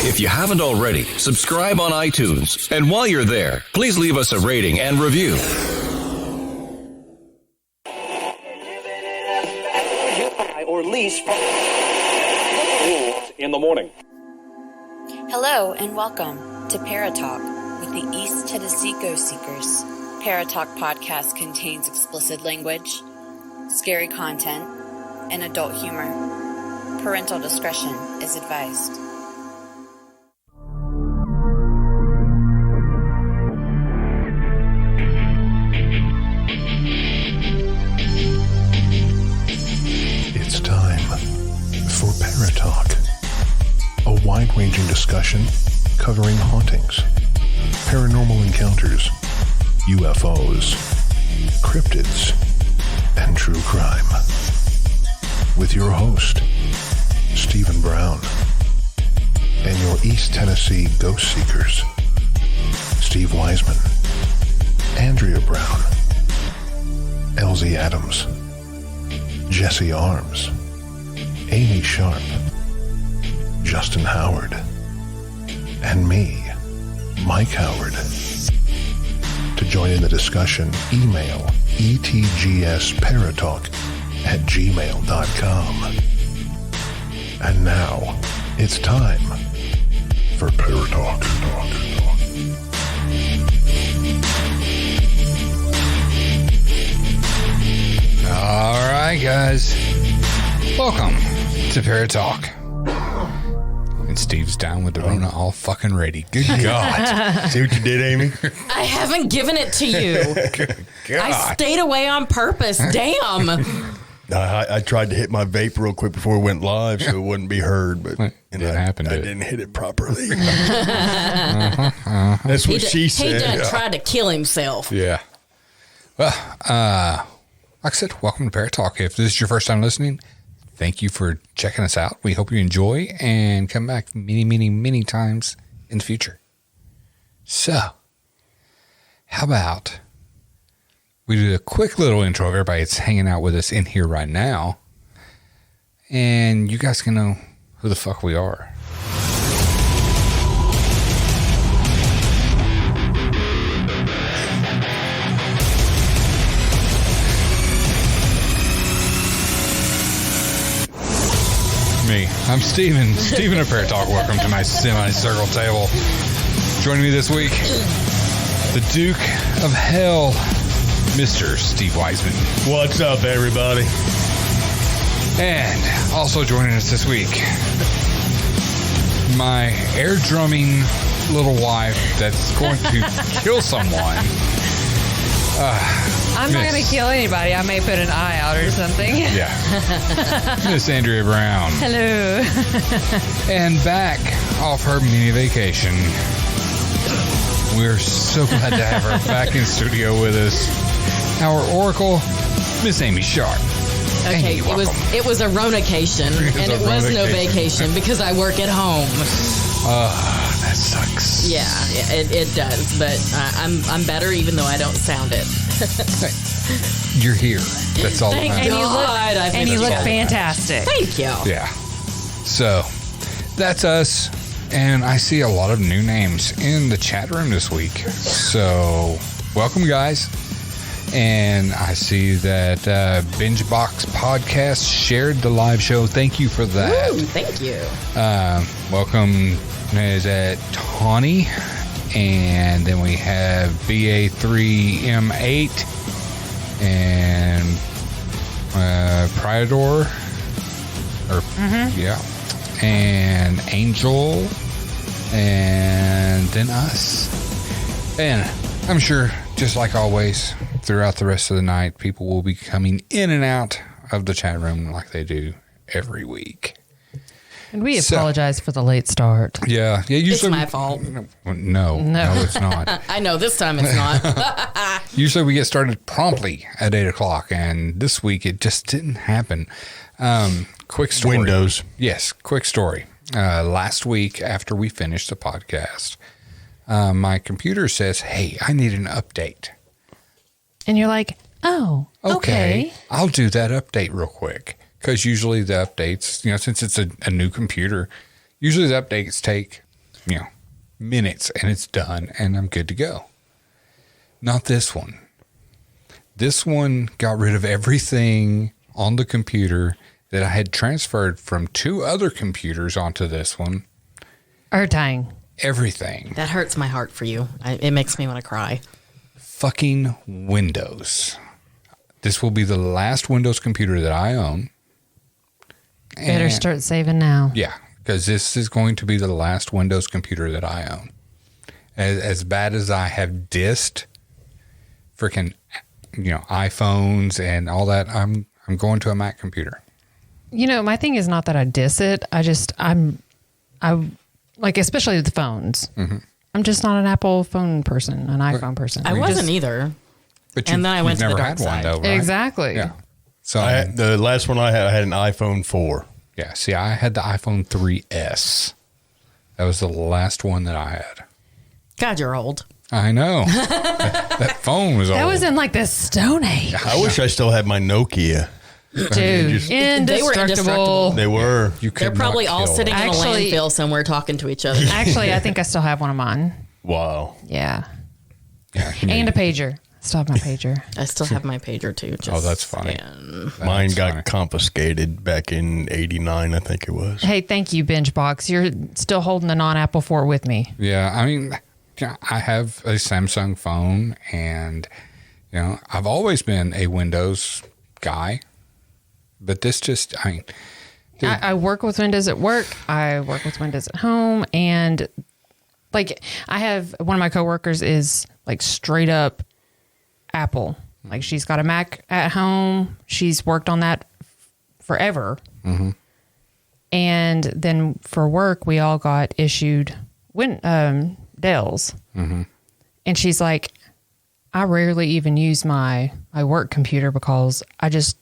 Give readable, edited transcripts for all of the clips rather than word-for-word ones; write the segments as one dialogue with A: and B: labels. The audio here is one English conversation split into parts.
A: If you haven't already, subscribe on iTunes. And while you're there, please leave us a rating and review.
B: Or lease in the morning.
C: Hello and welcome to Paratalk with the East Tennessee Ghost Seekers. Paratalk podcast contains explicit language, scary content, and adult humor. Parental discretion is advised.
D: It's time for Paratalk, a wide-ranging discussion covering hauntings, paranormal encounters, UFOs, cryptids, and true crime. With your host, Stephen Brown, and your East Tennessee Ghost Seekers, Steve Wiseman, Andrea Brown, Elsie Adams, Jesse Arms, Amy Sharp, Justin Howard, and me, Mike Howard. To join in the discussion, email etgsparatalk@gmail.com. And now, it's time for Paratalk.
E: All right, guys. Welcome to Paratalk. And Steve's down with the Rona all fucking ready. Good God.
F: See what you did, Amy?
G: I haven't given it to you.
E: God.
G: I stayed away on purpose. Damn.
F: I tried to hit my vape real quick before we went live so it wouldn't be heard, but
E: It didn't happen,
F: I
E: did it?
F: didn't hit it properly. That's what she said.
G: He done tried to kill himself.
E: Yeah. Well, like I said, welcome to Paratalk. If this is your first time listening, thank you for checking us out. We hope you enjoy and come back many, many, many times in the future. So, how about we do a quick little intro of everybody that's hanging out with us in here right now, and you guys can know who the fuck we are. Me. I'm Steven. Steven of Paratalk. Welcome to my semi-circle table. Joining me this week, the Duke of Hell, Mr. Steve Wiseman.
F: What's up, everybody?
E: And also joining us this week, my air drumming little wife that's going to kill someone.
H: I'm not going to kill anybody. I may put an eye out or something.
E: Yeah. Miss Andrea Brown.
H: Hello.
E: And back off her mini vacation. We're so glad to have her back in studio with us. Our Oracle, Miss Amy Sharp.
G: Okay,
E: Amy,
G: it was a Ronacation, and it was no vacation because I work at home.
E: That sucks.
G: Yeah, it does, but I'm better even though I don't sound it.
E: You're here. That's all that
G: Thank
E: matters.
G: God.
H: And you look fantastic.
G: Thank you.
E: Yeah. So, that's us. And I see a lot of new names in the chat room this week. So, welcome, guys. And I see that Binge Box Podcast shared the live show. Thank you for that.
G: Ooh, thank you.
E: Welcome, is that Tawny? And then we have BA3M8 and Priador. Yeah. And Angel. And then us. And I'm sure, just like always, throughout the rest of the night, people will be coming in and out of the chat room like they do every week.
H: And we apologize for the late start.
E: Yeah. Usually
G: It's my fault.
E: No, it's not.
G: I know this time it's not.
E: Usually we get started promptly at 8 o'clock, and this week it just didn't happen. Quick story.
F: Windows.
E: Yes, quick story. Last week, after we finished the podcast, my computer says, hey, I need an update.
H: And you're like, oh, okay.
E: I'll do that update real quick. Because usually the updates, since it's a new computer, usually the updates take minutes and it's done and I'm good to go. Not this one. This one got rid of everything on the computer that I had transferred from 2 other computers onto this one.
H: Ertang.
E: Everything.
G: That hurts my heart for you. It makes me want to cry.
E: Fucking Windows. This will be the last Windows computer that I own.
H: Better
E: And-
H: start saving now.
E: Yeah, because this is going to be the last Windows computer that I own. As bad as I have dissed freaking, iPhones and all that, I'm going to a Mac computer.
H: My thing is not that I diss it. I like, especially with the phones.
E: Mm-hmm.
H: I'm just not an Apple phone person, an iPhone person.
G: I wasn't either.
E: But
G: And then I went to the
E: never
G: dark
E: had
G: side.
E: one, though, right?
H: Exactly.
E: Yeah. So,
F: The last one I had an iPhone 4.
E: yeah, see, I had the iPhone 3S. That was the last one that I had.
G: God, you're old.
E: I know. that phone was old.
H: That was in like the Stone Age.
F: I wish I still had my Nokia.
H: Dude,
G: They were indestructible.
F: They were.
E: You could
G: They're probably
E: not
G: all
E: kill
G: sitting
E: that.
G: in a
H: Actually-
G: landfill somewhere talking to each other.
H: Actually, I think I still have one of mine.
F: Wow.
H: Yeah.
E: Yeah,
H: And a pager. Still have my pager.
G: I still have my pager too. Just
E: Oh, that's funny.
G: saying.
F: Mine got
E: funny.
F: confiscated back in '89, I think it was.
H: Hey, thank you, BingeBox. You're still holding the non-Apple 4 with me.
E: Yeah, I mean, I have a Samsung phone, and I've always been a Windows guy, but this just, dude,
H: I work with Windows at work. I work with Windows at home. And like, I have one of my coworkers is like straight up Apple. Like, she's got a Mac at home. She's worked on that forever.
E: Mm-hmm.
H: And then for work, we all got issued Dells.
E: Mm-hmm.
H: And she's like, I rarely even use my work computer because I'm just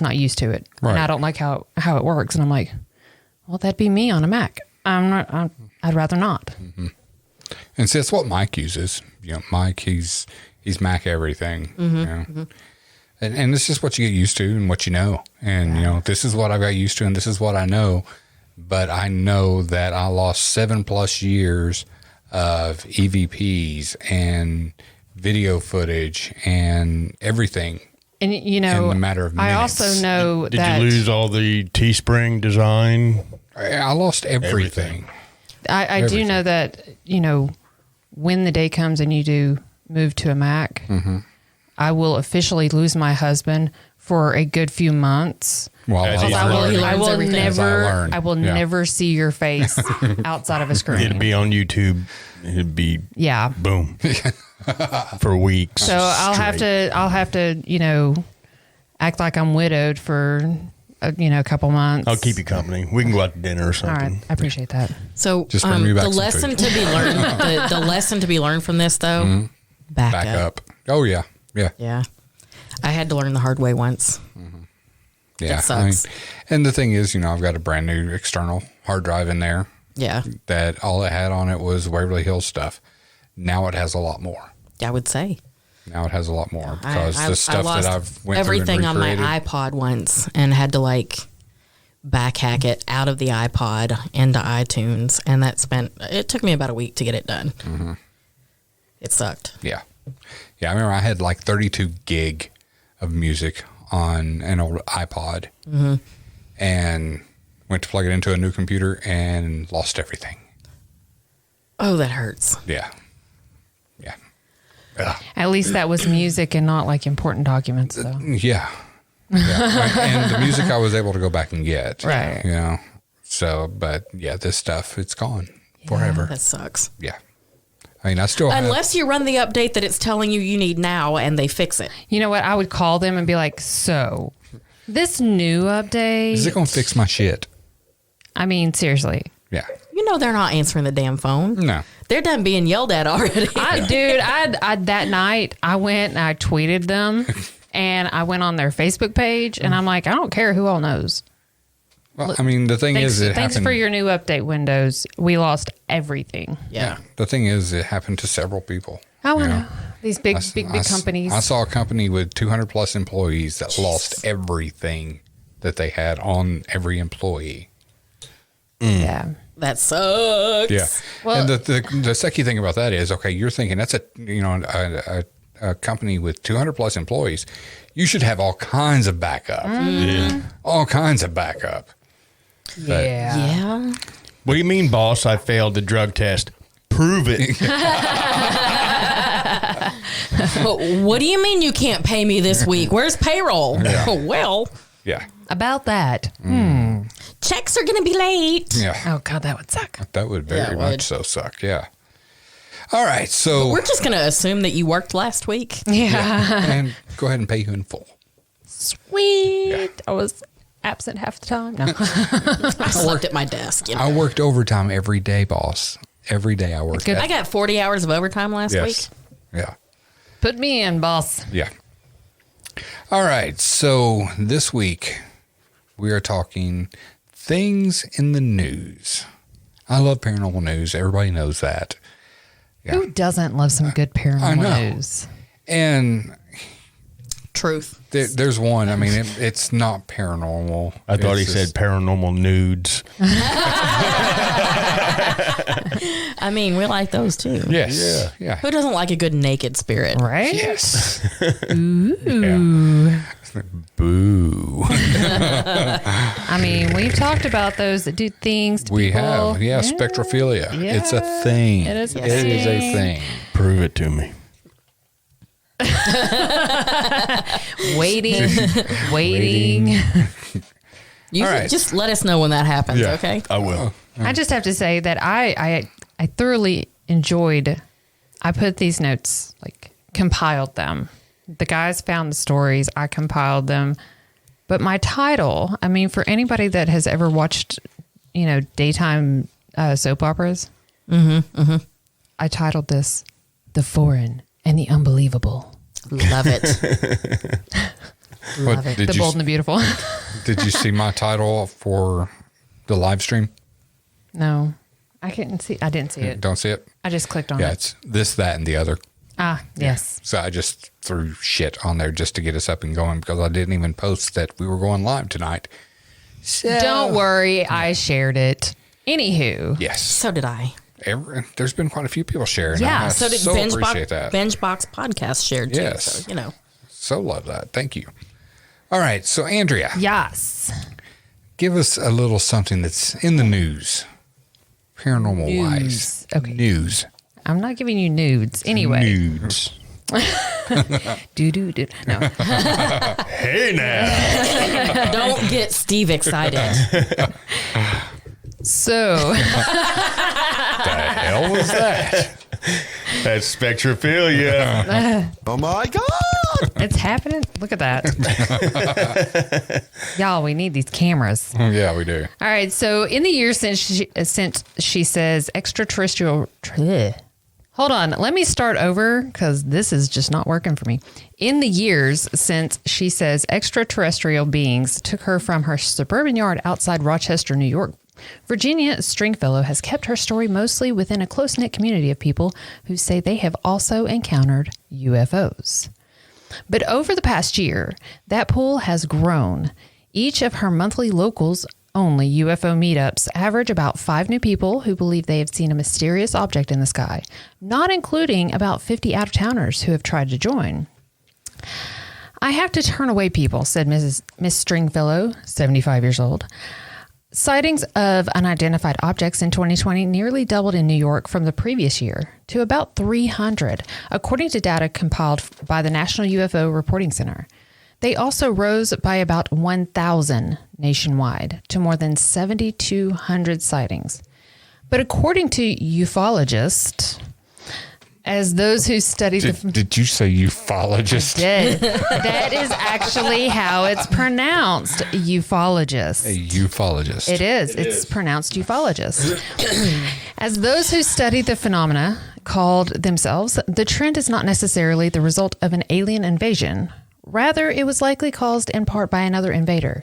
H: not used to it.
E: Right.
H: And I don't like how it works. And I'm like, well, that'd be me on a Mac. I'd rather not.
E: Mm-hmm. And see, that's what Mike uses. Mike, he's Mac everything. And it's just what you get used to and what you know. And, this is what I've got used to and this is what I know. But I know that I lost 7+ years of EVPs and video footage and everything.
H: And,
E: in a matter of minutes.
H: I also know
F: Did
H: that
F: you lose all the Teespring design?
E: I lost everything.
H: I do know that, when the day comes and you do move to a Mac, I will officially lose my husband for a good few months.
E: Well,
F: As he's
H: I
F: learning.
H: will
G: everything.
E: As I learn.
H: I will
E: Yeah.
H: never see your face outside of a screen.
F: It'd be on YouTube. It'd be
H: Yeah.
F: boom for weeks.
H: So I'll have to, act like I'm widowed for, a couple months.
F: I'll keep you company. We can go out to dinner or
H: All
F: something.
H: right. I appreciate that.
G: So
E: Just bring me back
G: the
E: some
G: lesson
E: food.
G: to be learned, the lesson to be learned from this though, back up.
E: Oh, yeah. Yeah.
G: Yeah, I had to learn the hard way once.
E: Yeah.
G: It sucks.
E: And the thing is, I've got a brand new external hard drive in there
G: Yeah,
E: that all it had on it was Waverly Hills stuff. Now it has a lot more.
G: I would say.
E: Now it has a lot more because
G: I
E: the stuff
G: lost
E: that I've went
G: everything
E: through
G: on
E: and
G: my
E: recreated.
G: iPod once and had to back hack it out of the iPod into iTunes, and it took me about a week to get it done. It sucked.
E: Yeah. Yeah. I remember I had 32 gig of music on an old iPod and went to plug it into a new computer and lost everything.
G: Oh, that hurts.
E: Yeah. Yeah. Ugh.
H: At least that was music and not important documents, though.
E: Yeah. Yeah. And the music I was able to go back and get.
H: Right.
E: So, but yeah, this stuff, it's gone forever.
G: That sucks.
E: Yeah. I mean, I still have.
G: Unless you run the update that it's telling you need now and they fix it.
H: You know what? I would call them and be like, so this new update.
E: Is it going to fix my shit?
H: I mean, seriously.
E: Yeah.
G: They're not answering the damn phone.
E: No.
G: They're done being yelled at already.
H: I that night I went and I tweeted them and I went on their Facebook page and I'm like, I don't care who all knows.
E: Well, I mean, the thing is, it
H: Thanks
E: happened.
H: for your new update, Windows. We lost everything.
G: Yeah.
E: The thing is, it happened to several people.
H: Oh, I
E: you
H: know. These big companies.
E: I saw a company with 200+ employees that lost everything that they had on every employee.
H: Yeah.
G: That sucks.
E: Yeah.
H: Well-
E: and the sucky thing about that is, okay, you're thinking that's a company with 200 plus employees. You should have all kinds of backup.
F: Yeah.
E: All kinds of backup. But-
G: Yeah.
F: What do you mean, boss? I failed the drug test. Prove it.
G: What do you mean you can't pay me this week? Where's payroll? Well,
E: Yeah.
H: About that.
G: checks are going to be late.
E: Yeah.
H: Oh, God, that would suck.
E: That would
G: Yeah,
E: very
G: it
E: much
G: would.
E: so suck. Yeah. All right. So
G: We're just going to assume that you worked last week.
H: Yeah.
E: and go ahead and pay you in full.
H: Sweet.
E: Yeah.
H: I was absent half the time. No.
G: I slept at my desk. You know.
E: I worked overtime every day, boss. Every day I worked.
H: Good.
G: I got 40 hours of overtime last
E: Yes.
G: week.
E: Yeah.
H: Put me in, boss.
E: Yeah. All right. So this week we are talking things in the news. I love paranormal news. Everybody knows that. Yeah.
H: Who doesn't love some good
E: I
H: paranormal
E: know.
H: news?
E: And
G: Truth.
E: there's one. I mean, it's not paranormal.
F: I thought he
E: It's
F: said
E: just-
F: paranormal nudes.
G: I mean, we like those too.
E: Yes. Yeah.
G: Who doesn't like a good naked spirit?
H: Right?
E: Yes.
H: Ooh.
E: Yeah. Boo.
H: I mean, we've talked about those that do things to
E: We
H: people.
E: have. Yeah. Spectrophilia. It's a thing.
H: It is a
E: It is a
H: thing.
E: thing.
F: Prove it to me.
H: Waiting.
G: You
E: All
G: can
E: right.
G: just let us know when that happens, okay?
F: I will.
H: I just have to say that I thoroughly enjoyed. I put these notes, like compiled them. The guys found the stories. I compiled them. But my title, I mean, for anybody that has ever watched, daytime soap operas, I titled this "The Foreign and the Unbelievable."
G: Love it.
E: What,
G: Love it.
E: did
H: The
E: you
H: Bold and the Beautiful.
E: did you see my title for the live stream?
H: No, I didn't see it.
E: Don't see it?
H: I just clicked on
E: Yeah,
H: it.
E: it's this, that, and the other.
H: Yes.
E: So I just threw shit on there just to get us up and going because I didn't even post that we were going live tonight. So,
H: Don't worry, I shared it. Anywho,
E: Yes.
G: So did I.
E: There's been quite a few people sharing.
H: Yeah,
E: I
G: So did
E: appreciate that.
G: Bingebox Podcast shared too.
E: Yes.
G: So,
E: So love that. Thank you. All right. So, Andrea,
H: yes.
E: give us a little something that's in the news, paranormal wise.
H: News. Okay.
E: News.
H: I'm not giving you nudes. Anyway.
E: Nudes.
H: Do. No.
F: Hey now.
G: don't get Steve excited.
H: So,
E: The hell was that?
F: That's spectrophilia.
B: Oh my God!
H: it's happening. Look at that. Y'all, we need these cameras.
E: Yeah, we do.
H: All right. So, in the years since she says extraterrestrial. Hold on. Let me start over because this is just not working for me. In the years since she says extraterrestrial beings took her from her suburban yard outside Rochester, New York, Virginia Stringfellow has kept her story mostly within a close-knit community of people who say they have also encountered UFOs. But over the past year, that pool has grown. Each of her monthly locals only UFO meetups average about 5 new people who believe they have seen a mysterious object in the sky, not including about 50 out-of-towners who have tried to join. I have to turn away people, said Miss Stringfellow, 75 years old. Sightings of unidentified objects in 2020 nearly doubled in New York from the previous year to about 300, according to data compiled by the National UFO Reporting Center. They also rose by about 1,000 nationwide to more than 7,200 sightings. But according to ufologists, as those who study
E: Did you say ufologist?
H: that is actually how it's pronounced, ufologist.
E: A ufologist.
H: It is. It's pronounced ufologist. As those who study the phenomena called themselves, the trend is not necessarily the result of an alien invasion. Rather, it was likely caused in part by another invader,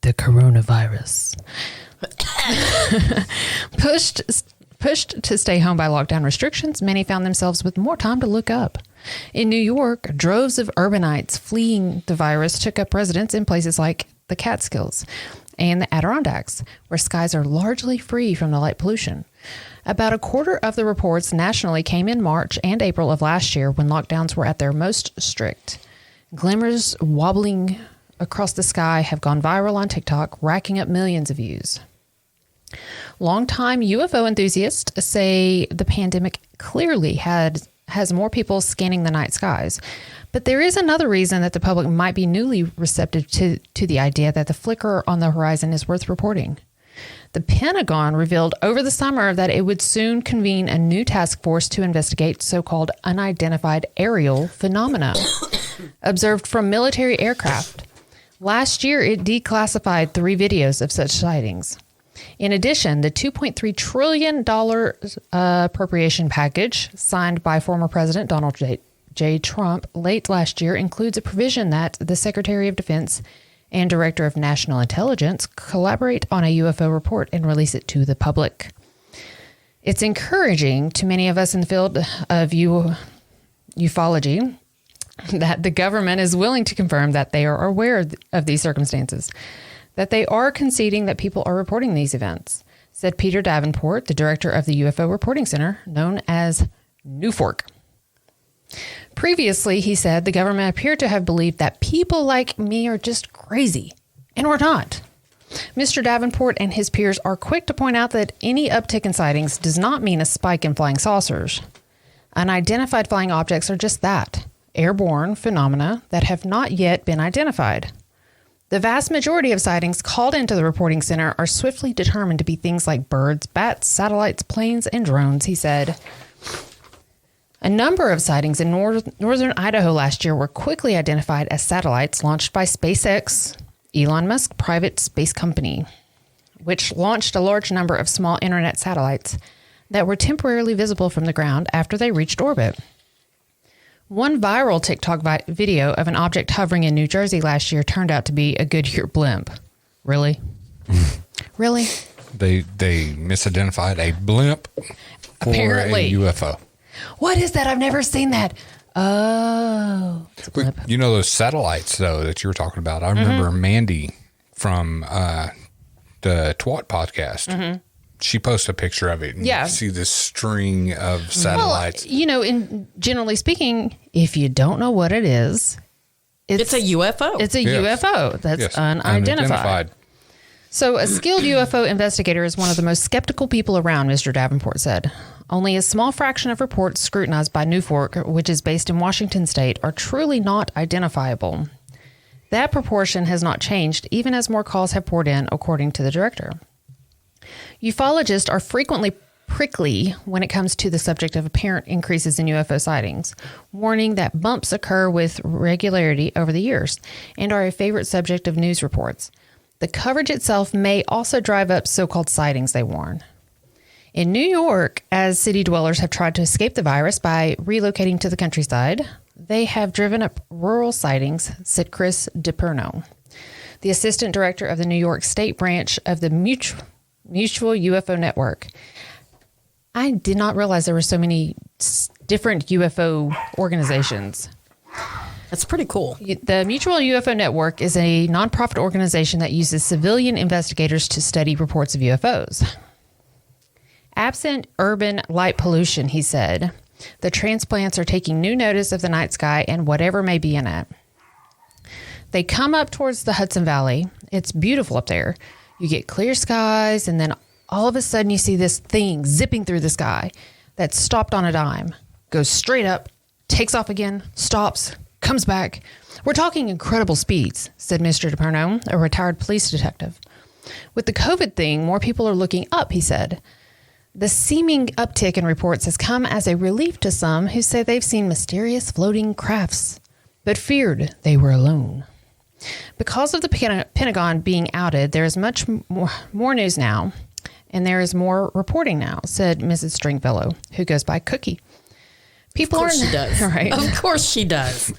H: the coronavirus. Pushed to stay home by lockdown restrictions, many found themselves with more time to look up. In New York, droves of urbanites fleeing the virus took up residence in places like the Catskills. and the Adirondacks, where skies are largely free from the light pollution. About a quarter of the reports nationally came in March and April of last year when lockdowns were at their most strict. Glimmers wobbling across the sky have gone viral on TikTok, racking up millions of views. Longtime UFO enthusiasts say the pandemic clearly has more people scanning the night skies. But there is another reason that the public might be newly receptive to the idea that the flicker on the horizon is worth reporting. The Pentagon revealed over the summer that it would soon convene a new task force to investigate so-called unidentified aerial phenomena observed from military aircraft. Last year, it declassified 3 videos of such sightings. In addition, the $2.3 trillion appropriation package signed by former President Donald J. Trump late last year includes a provision that the Secretary of Defense and Director of National Intelligence collaborate on a UFO report and release it to the public. It's encouraging to many of us in the field of ufology that the government is willing to confirm that they are aware of these circumstances, that they are conceding that people are reporting these events, said Peter Davenport, the director of the UFO Reporting Center, known as NUFORC. Previously, he said the government appeared to have believed that people like me are just crazy, and we're not. Mr. Davenport and his peers are quick to point out that any uptick in sightings does not mean a spike in flying saucers. Unidentified flying objects are just that, airborne phenomena that have not yet been identified. The vast majority of sightings called into the reporting center are swiftly determined to be things like birds, bats, satellites, planes, and drones, he said. A number of sightings in northern Idaho last year were quickly identified as satellites launched by SpaceX, Elon Musk's private space company, which launched a large number of small internet satellites that were temporarily visible from the ground after they reached orbit. One viral TikTok video of an object hovering in New Jersey last year turned out to be a Goodyear blimp. Really? Really?
E: They misidentified a blimp for
H: Apparently.
E: a UFO.
H: What is that? I've never seen that. Oh. It's a blimp.
E: You know those satellites, though, that you were talking about? I remember Mandy from the TWAT podcast. She posted a picture of it. And
H: Yeah.
E: you see this string of satellites.
H: Well, generally speaking, if you don't know what it is,
G: It's a UFO.
H: It's a
E: Yes.
H: UFO that's
E: Yes,
H: unidentified. So a skilled UFO investigator is one of the most skeptical people around, Mr. Davenport said. Only a small fraction of reports scrutinized by NUFORC, which is based in Washington state, are truly not identifiable. That proportion has not changed, even as more calls have poured in, according to the director. Ufologists are frequently prickly when it comes to the subject of apparent increases in UFO sightings, warning that bumps occur with regularity over the years and are a favorite subject of news reports. The coverage itself may also drive up so-called sightings, they warn. In New York, as city dwellers have tried to escape the virus by relocating to the countryside, they have driven up rural sightings, said Chris DiPerno, the assistant director of the New York State branch of the Mutual UFO Network. I did not realize there were so many different UFO organizations.
G: That's pretty cool.
H: The Mutual UFO Network is a nonprofit organization that uses civilian investigators to study reports of UFOs. Absent urban light pollution, he said, the transplants are taking new notice of the night sky and whatever may be in it. They come up towards the Hudson Valley. It's beautiful up there. You get clear skies, and then all of a sudden you see this thing zipping through the sky that's stopped on a dime, goes straight up, takes off again, stops, comes back. We're talking incredible speeds, said Mr. DiPerno, a retired police detective. With the COVID thing, more people are looking up, he said. The seeming uptick in reports has come as a relief to some who say they've seen mysterious floating crafts, but feared they were alone. Because of the Pentagon being outed, there is much more news now, and there is more reporting now, said Mrs. Stringfellow, who goes by Cookie. People
G: Of course she does.
H: Right.
G: Of course she does.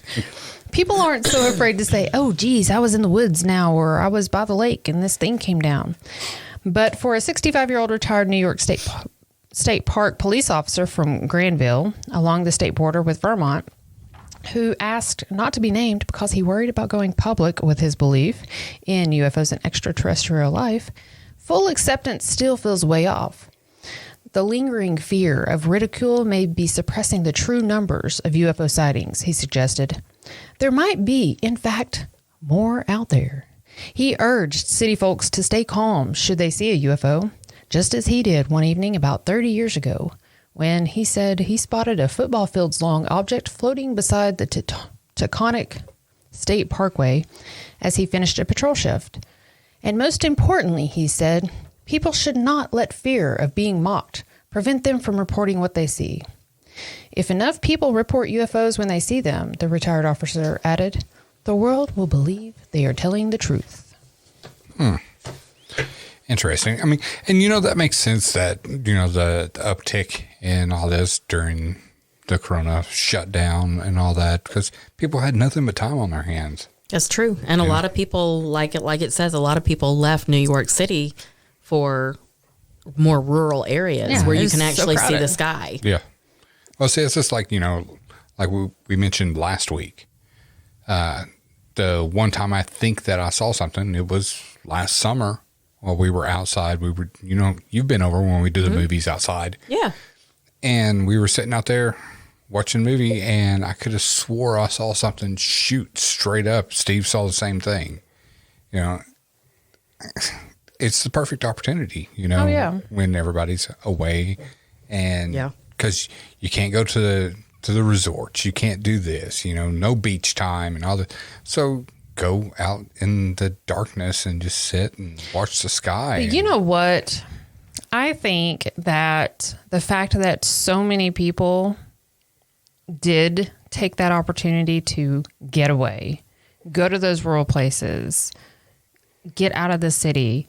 H: People aren't so afraid to say, oh, geez, I was in the woods now, or I was by the lake and this thing came down. But for a 65-year-old retired New York State Park police officer from Granville, along the state border with Vermont, who asked not to be named because he worried about going public with his belief in UFOs and extraterrestrial life, full acceptance still feels way off. The lingering fear of ridicule may be suppressing the true numbers of UFO sightings, he suggested. There might be, in fact, more out there. He urged city folks to stay calm should they see a UFO, just as he did one evening about 30 years ago, when he said he spotted a football field's long object floating beside the Taconic State Parkway as he finished a patrol shift. And most importantly, he said, people should not let fear of being mocked prevent them from reporting what they see. If enough people report UFOs when they see them, the retired officer added, the world will believe they are telling the truth.
E: Interesting. I mean, and that makes sense that, the uptick in all this during the corona shutdown and all that, because people had nothing but time on their hands.
G: That's true. And a lot of people, like it says, a lot of people left New York City for more rural areas where you can actually see the sky.
E: Yeah. Well, see, it's just like we mentioned last week. The one time I think that I saw something, it was last summer while we were outside. We were, you've been over when we do the movies outside. Yeah. And we were sitting out there watching a movie, and I could have swore I saw something shoot straight up. Steve saw the same thing. It's the perfect opportunity, when everybody's away, and because you can't go to the resorts, you can't do this, no beach time and all that. So go out in the darkness and just sit and watch the sky.
H: You know what? I think that the fact that so many people did take that opportunity to get away, go to those rural places, get out of the city,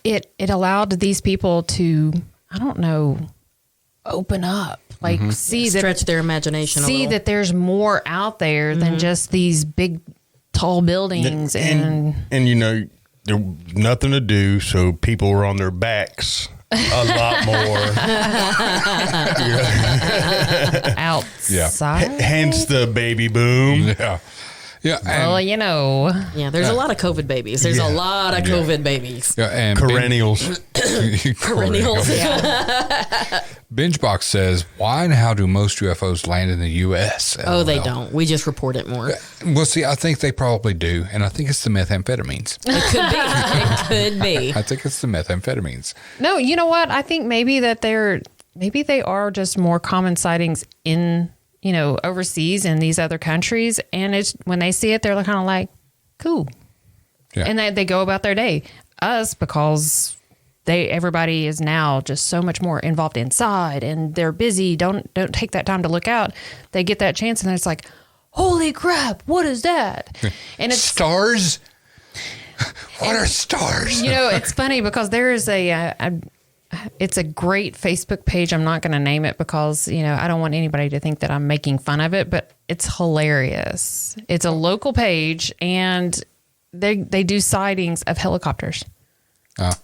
H: it allowed these people to, I don't know, open up,
G: stretch their imagination a
H: see
G: little.
H: that there's more out there than just these big tall buildings and
F: there was nothing to do, so people were on their backs a lot more.
H: outside.
F: Hence the baby boom.
E: Yeah. Yeah.
H: Well,
G: Yeah, there's a lot of COVID babies. There's a lot of COVID babies.
E: Yeah, and
F: Perennials.
G: Perennials.
E: BingeBox says, why and how do most UFOs land in the U.S.?
G: Oh, they don't. We just report it more.
E: Well, see, I think they probably do, and I think it's the methamphetamines.
G: It could be. It could be.
E: I think it's the methamphetamines.
H: No, you know what? I think maybe they are just more common sightings in overseas in these other countries. And it's when they see it, they're kind of like, cool. Yeah. And they go about their day. Us, because everybody is now just so much more involved inside and they're busy. Don't take that time to look out. They get that chance and it's like, holy crap, what is that? And it's
E: stars. What are stars?
H: It's funny because there is it's a great Facebook page. I'm not going to name it because, I don't want anybody to think that I'm making fun of it, but it's hilarious. It's a local page and they do sightings of helicopters.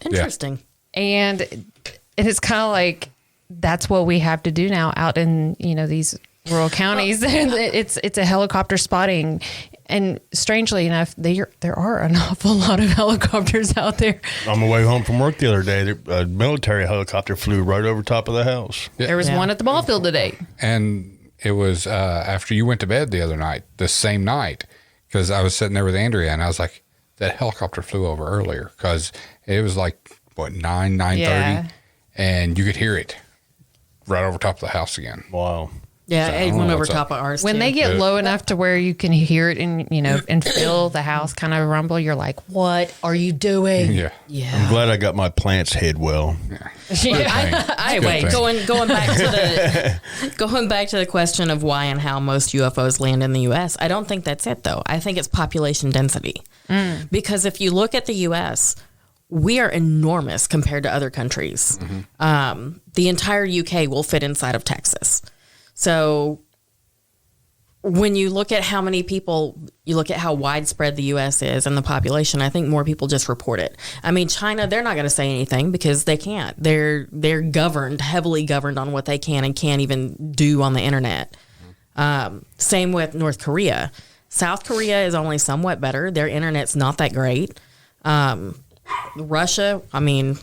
G: Interesting.
H: Yeah. And it is kind of like, that's what we have to do now out in, these rural counties. It's a helicopter spotting. And strangely enough, there are an awful lot of helicopters out there.
F: On my way home from work the other day, a military helicopter flew right over top of the house.
H: Yeah. There was one at the ball field today.
E: And it was after you went to bed the other night, the same night, because I was sitting there with Andrea, and I was like, that helicopter flew over earlier, because it was like, 9:30, and you could hear it right over top of the house again.
F: Wow.
G: Yeah, it went over top of ours.
H: When they get low enough to where you can hear it and and feel the house kind of rumble, you're like, "What are you doing?"
E: Yeah.
F: I'm glad I got my plants hid well.
G: Anyway, going back to the question of why and how most UFOs land in the U.S. I don't think that's it though. I think it's population density. Because if you look at the U.S., we are enormous compared to other countries. The entire UK will fit inside of Texas. So when you look at how many people, you look at how widespread the U.S. is and the population, I think more people just report it. I mean, China, they're not going to say anything because they can't. They're heavily governed on what they can and can't even do on the internet. Same with North Korea. South Korea is only somewhat better. Their internet's not that great. Russia, I mean,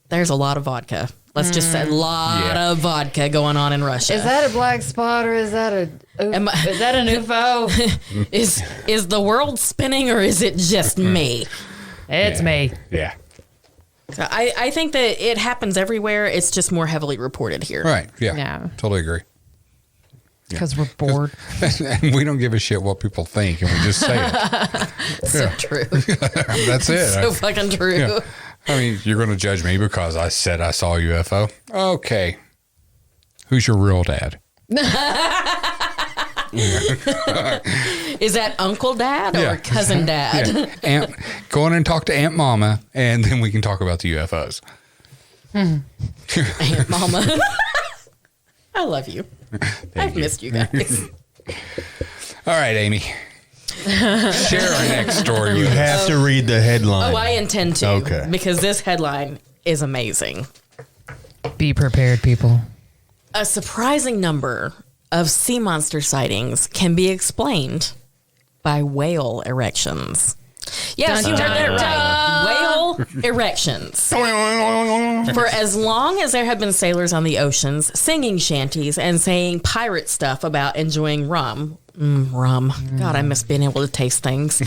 G: there's a lot of vodka. Let's just say a lot of vodka going on in Russia.
H: Is that a black spot or is that an UFO?
G: Is the world spinning or is it just me?
H: It's me.
F: Yeah.
G: So I think that it happens everywhere. It's just more heavily reported here.
E: Right. Yeah.
H: Yeah.
E: Totally agree.
H: Because we're bored.
E: And we don't give a shit what people think, and we just say it.
G: So true.
E: That's it.
G: So fucking true.
E: Yeah. I mean, you're going to judge me because I said I saw a UFO. Okay. Who's your real dad?
G: Is that Uncle Dad or Cousin Dad?
E: Yeah. Go in and talk to Aunt Mama, and then we can talk about the UFOs.
G: Aunt Mama. I love you. I've missed you guys.
E: All right, Amy. Share our next story.
F: You have to read the headline.
G: Oh, I intend to.
F: Okay.
G: Because this headline is amazing.
H: Be prepared, people.
G: A surprising number of sea monster sightings can be explained by whale erections. Yes, you heard that right. Whale erections. For as long as there have been sailors on the oceans singing shanties and saying pirate stuff about enjoying rum. Rum. God, I miss being able to taste things.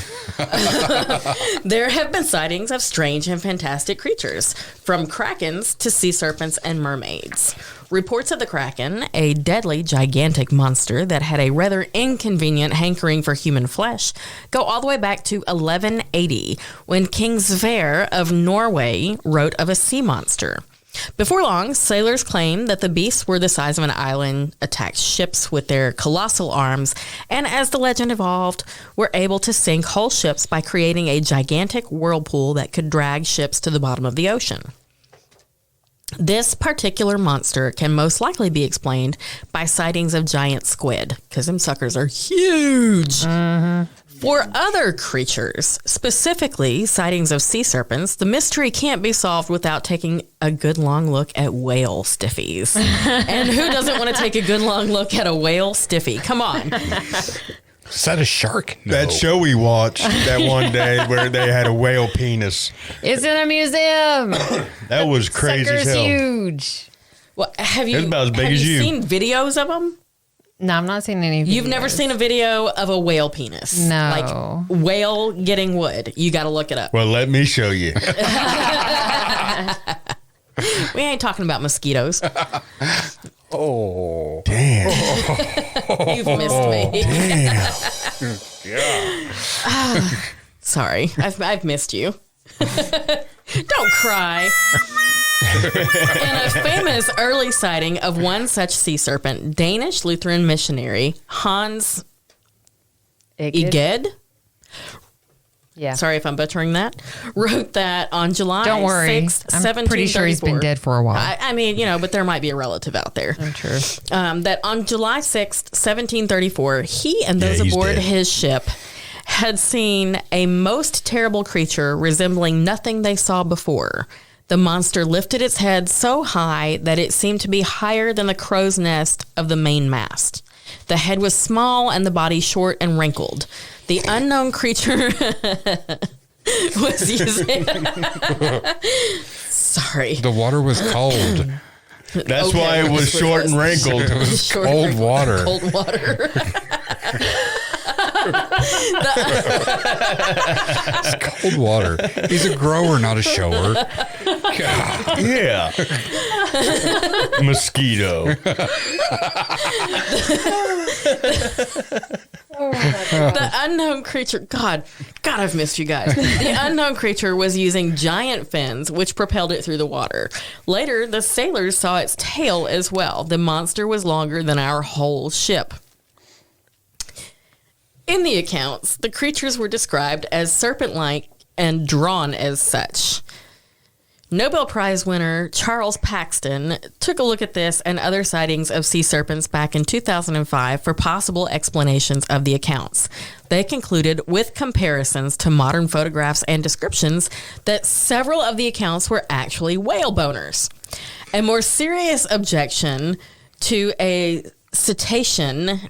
G: There have been sightings of strange and fantastic creatures, from krakens to sea serpents and mermaids. Reports of the kraken, a deadly, gigantic monster that had a rather inconvenient hankering for human flesh, go all the way back to 1180, when King Sverre of Norway wrote of a sea monster. Before long, sailors claimed that the beasts were the size of an island, attacked ships with their colossal arms, and as the legend evolved, were able to sink whole ships by creating a gigantic whirlpool that could drag ships to the bottom of the ocean. This particular monster can most likely be explained by sightings of giant squid, because them suckers are huge. For other creatures, specifically sightings of sea serpents, the mystery can't be solved without taking a good long look at whale stiffies. And who doesn't want to take a good long look at a whale stiffy? Come on.
E: Is that a shark? No.
F: That show we watched that one day where they had a whale penis.
H: It's in a museum.
F: That was crazy as
H: Sucker's
F: hell.
H: huge.
G: Well, have you,
F: It's about as big as you.
G: seen videos of them?
H: No, I'm not seeing any.
G: You've never seen a video of a whale penis?
H: No.
G: Like whale getting wood. You got to look it up.
F: Well, let me show you.
G: We ain't talking about mosquitoes.
E: Oh.
F: Damn.
G: You've missed me.
F: Damn.
G: Sorry, I've missed you. Don't cry. In a famous early sighting of one such sea serpent, Danish Lutheran missionary Hans Egede,
H: Yeah.
G: sorry if I'm butchering that, wrote that on July
H: Don't worry.
G: 6th,
H: I'm pretty sure he's been dead for a while.
G: I mean, but there might be a relative out there.
H: I'm sure.
G: That on July 6th, 1734, he and those
F: he's
G: aboard
F: dead.
G: his ship had seen a most terrible creature resembling nothing they saw before. The monster lifted its head so high that it seemed to be higher than the crow's nest of the mainmast. The head was small and the body short and wrinkled. The unknown creature was using... Sorry.
E: The water was cold.
F: That's
G: Okay,
F: why it was
G: that's what
F: short
G: it
F: and
G: was.
F: wrinkled.
E: It was
G: Short
E: cold
G: and
E: water.
G: Cold water.
E: It's cold water. He's a grower, not a shower. God.
F: Yeah. Mosquito.
G: The unknown creature, God, I've missed you guys. The unknown creature was using giant fins, which propelled it through the water. Later, the sailors saw its tail as well. The monster was longer than our whole ship. In the accounts, the creatures were described as serpent-like and drawn as such. Nobel Prize winner Charles Paxton took a look at this and other sightings of sea serpents back in 2005 for possible explanations of the accounts. They concluded, with comparisons to modern photographs and descriptions, that several of the accounts were actually whale boners. A more serious objection to a cetacean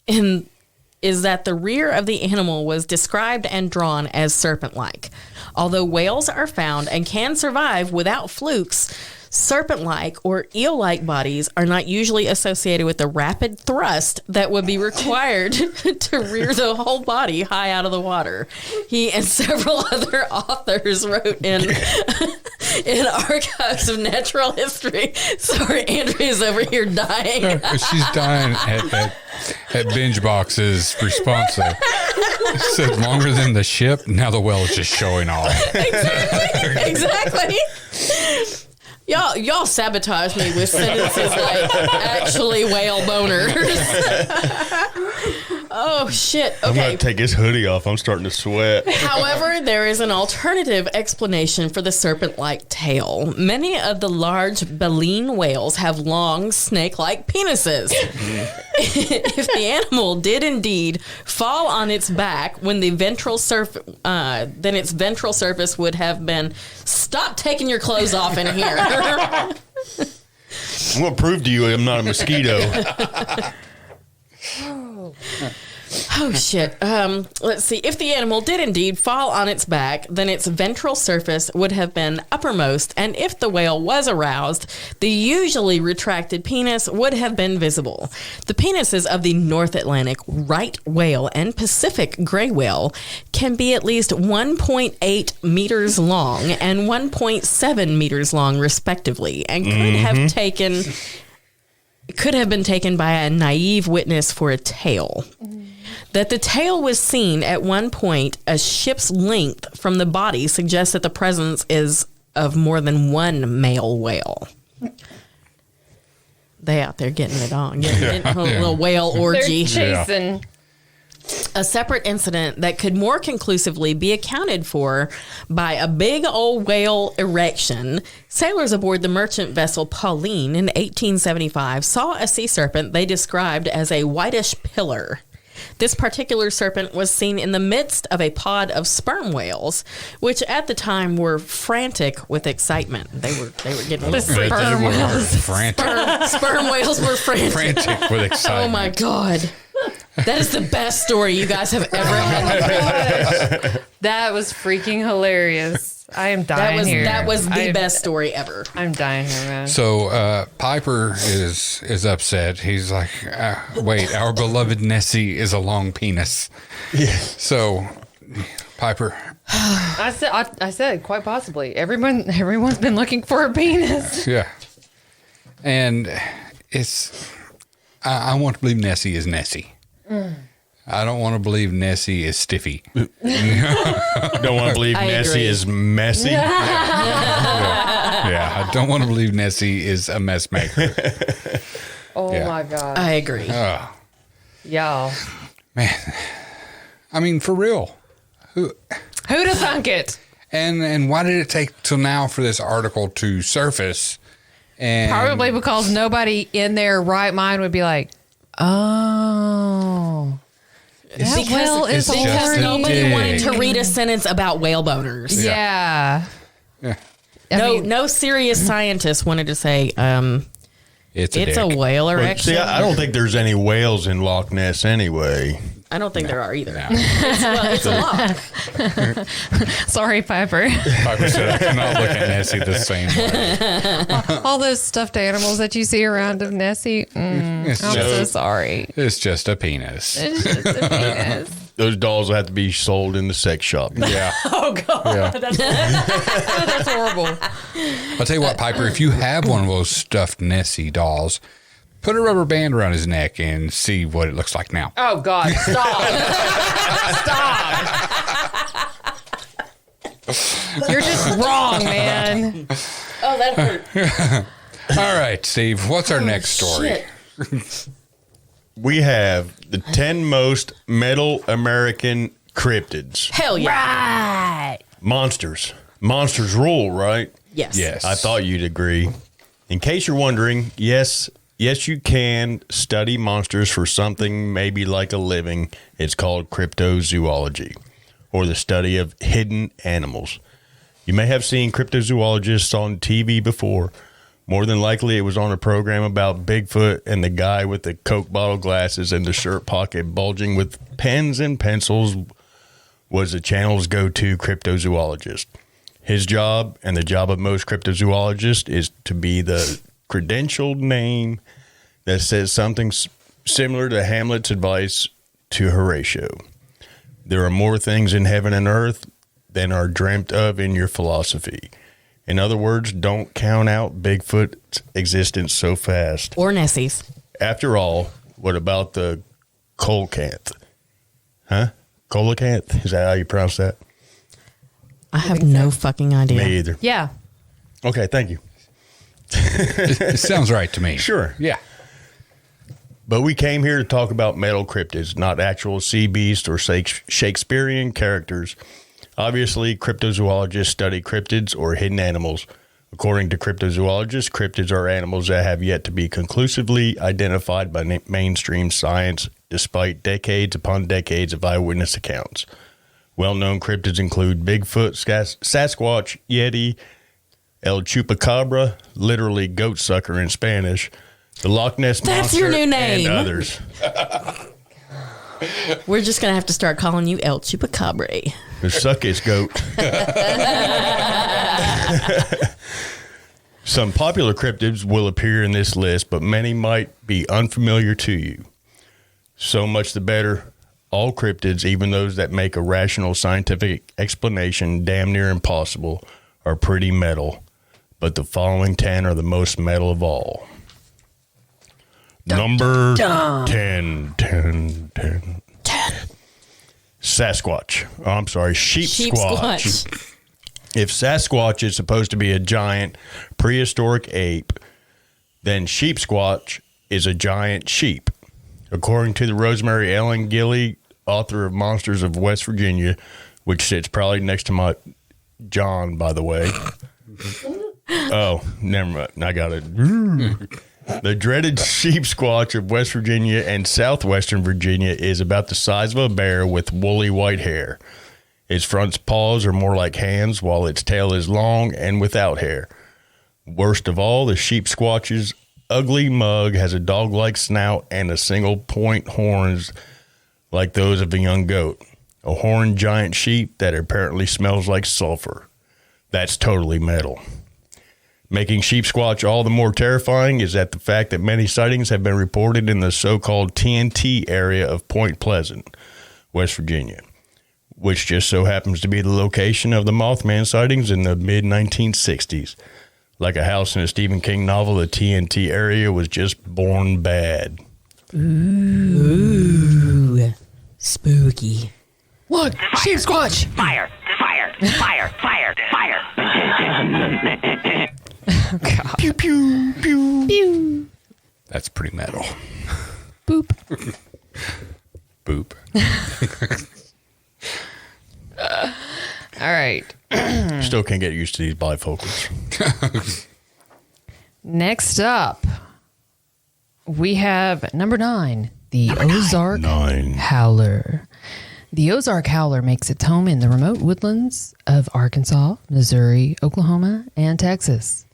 G: is that the rear of the animal was described and drawn as serpent-like. Although whales are found and can survive without flukes, serpent-like or eel-like bodies are not usually associated with the rapid thrust that would be required to rear the whole body high out of the water. He and several other authors wrote in Archives of Natural History. Sorry, Andrea's over here dying.
E: She's dying at Binge Box's response. It said longer than the ship. Now the whale is just showing off.
G: Exactly. Y'all sabotage me with sentences like actually whale boners. Oh, shit. Okay.
F: I'm going to take his hoodie off. I'm starting to sweat.
G: However, there is an alternative explanation for the serpent-like tail. Many of the large baleen whales have long, snake-like penises. If the animal did indeed fall on its back when the ventral then its ventral surface would have been, stop taking your clothes off in here.
F: I'm going to prove to you I'm not a mosquito.
G: Oh, shit. Let's see. If the animal did indeed fall on its back, then its ventral surface would have been uppermost, and if the whale was aroused, the usually retracted penis would have been visible. The penises of the North Atlantic right whale and Pacific gray whale can be at least 1.8 meters long and 1.7 meters long, respectively, and could have been taken by a naive witness for a tail. That the tail was seen at one point a ship's length from the body suggests that the presence is of more than one male whale. They out there getting it on, getting a little whale orgy.
H: They're chasing.
G: A separate incident that could more conclusively be accounted for by a big old whale erection. Sailors aboard the merchant vessel Pauline in 1875 saw a sea serpent they described as a whitish pillar. This particular serpent was seen in the midst of a pod of sperm whales, which at the time were frantic with excitement. They were getting a little freaky.
E: Frantic.
G: Sperm whales were frantic.
E: Frantic with excitement.
G: Oh my God. That is the best story you guys have ever had.
H: That was freaking hilarious. I am dying here.
G: That was the best story ever.
H: I'm dying here, man.
E: So Piper is upset. He's like, wait, our beloved Nessie is a long penis.
F: Yeah.
E: So, Piper.
H: I said quite possibly. Everyone's been looking for a penis.
E: Yeah. And I want to believe Nessie is Nessie. I don't want to believe Nessie is stiffy.
F: Don't want to believe Nessie is messy.
E: Yeah, I don't want to believe Nessie is a mess maker.
H: Oh my God.
G: I agree.
H: Y'all.
E: Man, I mean, for real.
H: Who'd have thunk it?
E: And why did it take till now for this article to surface? And
H: Probably because nobody in their right mind would be like, oh.
G: Because nobody wanted to read a sentence about whale boners.
H: Yeah.
G: No serious scientist wanted to say, it's a whale erection.
F: See, I don't think there's any whales in Loch Ness anyway.
G: I don't think there are either. No. It's a lock.
H: Sorry, Piper.
E: Piper said, I cannot look at Nessie the same way.
H: All those stuffed animals that you see around of Nessie. I'm so sorry.
E: It's just a penis.
H: It's just a penis.
F: Those dolls will have to be sold in the sex shop.
E: Yeah.
H: Oh, God.
E: Yeah.
H: That's horrible.
E: I'll tell you what, Piper, if you have one of those stuffed Nessie dolls, put a rubber band around his neck and see what it looks like now.
H: Oh, God. Stop. Stop. You're just wrong, man.
G: Oh, that hurt.
E: All right, Steve, what's our next story?
G: Shit.
F: We have the 10 most Middle American cryptids.
G: Hell yeah.
H: Right.
F: Monsters. Monsters rule, right?
G: Yes.
E: Yes.
F: I thought you'd agree. In case you're wondering, yes, you can study monsters for something maybe like a living. It's called cryptozoology, or the study of hidden animals. You may have seen cryptozoologists on TV before, More than likely, it was on a program about Bigfoot and the guy with the Coke bottle glasses and the shirt pocket bulging with pens and pencils was the channel's go-to cryptozoologist. His job, and the job of most cryptozoologists, is to be the credentialed name that says something similar to Hamlet's advice to Horatio. There are more things in heaven and earth than are dreamt of in your philosophy. In other words, don't count out Bigfoot's existence so fast.
G: Or Nessie's.
F: After all, what about the coelacanth? Huh? Coelacanth? Is that how you pronounce that?
G: I have no fucking idea.
F: Me either.
H: Yeah.
F: Okay, thank you.
E: It sounds right to me.
F: Sure.
E: Yeah.
F: But we came here to talk about metal cryptids, not actual sea beasts or Shakespearean characters. Obviously, cryptozoologists study cryptids or hidden animals. According to cryptozoologists, cryptids are animals that have yet to be conclusively identified by mainstream science, despite decades upon decades of eyewitness accounts. Well-known cryptids include Bigfoot, Sasquatch, Yeti, El Chupacabra, literally goat sucker in Spanish, the Loch Ness Monster,
G: That's your new name.
F: and others.
G: We're just going to have to start calling you El Chupacabra.
F: The suckest goat. Some popular cryptids will appear in this list, but many might be unfamiliar to you. So much the better. All cryptids, even those that make a rational scientific explanation damn near impossible, are pretty metal. But the following 10 are the most metal of all. Number 10. Sasquatch. Oh, I'm sorry, sheep squatch. If Sasquatch is supposed to be a giant prehistoric ape, then sheep squatch is a giant sheep. According to the Rosemary Ellen Gilly, author of Monsters of West Virginia, which sits probably next to my John, by the way. Oh, never mind. I got it. The dreaded sheep squatch of West Virginia and southwestern Virginia is about the size of a bear with woolly white hair. Its front paws are more like hands, while its tail is long and without hair. Worst of all, the sheep squatch's ugly mug has a dog-like snout and a single point horns like those of a young goat. A horned giant sheep that apparently smells like sulfur. That's totally metal. Making sheep squatch all the more terrifying is that the fact that many sightings have been reported in the so-called TNT area of Point Pleasant, West Virginia, which just so happens to be the location of the Mothman sightings in the mid-1960s. Like a house in a Stephen King novel, the TNT area was just born bad.
G: Ooh. Spooky.
H: Look, sheep squatch.
B: Fire! Fire! Fire! Fire! Fire!
H: Oh, God.
F: Pew, pew, pew.
H: Pew.
E: That's pretty metal.
H: Boop.
E: Boop.
H: All right.
F: Still can't get used to these bifocals.
H: Next up, we have number 9, the Ozark Howler. The Ozark Howler makes its home in the remote woodlands of Arkansas, Missouri, Oklahoma, and Texas.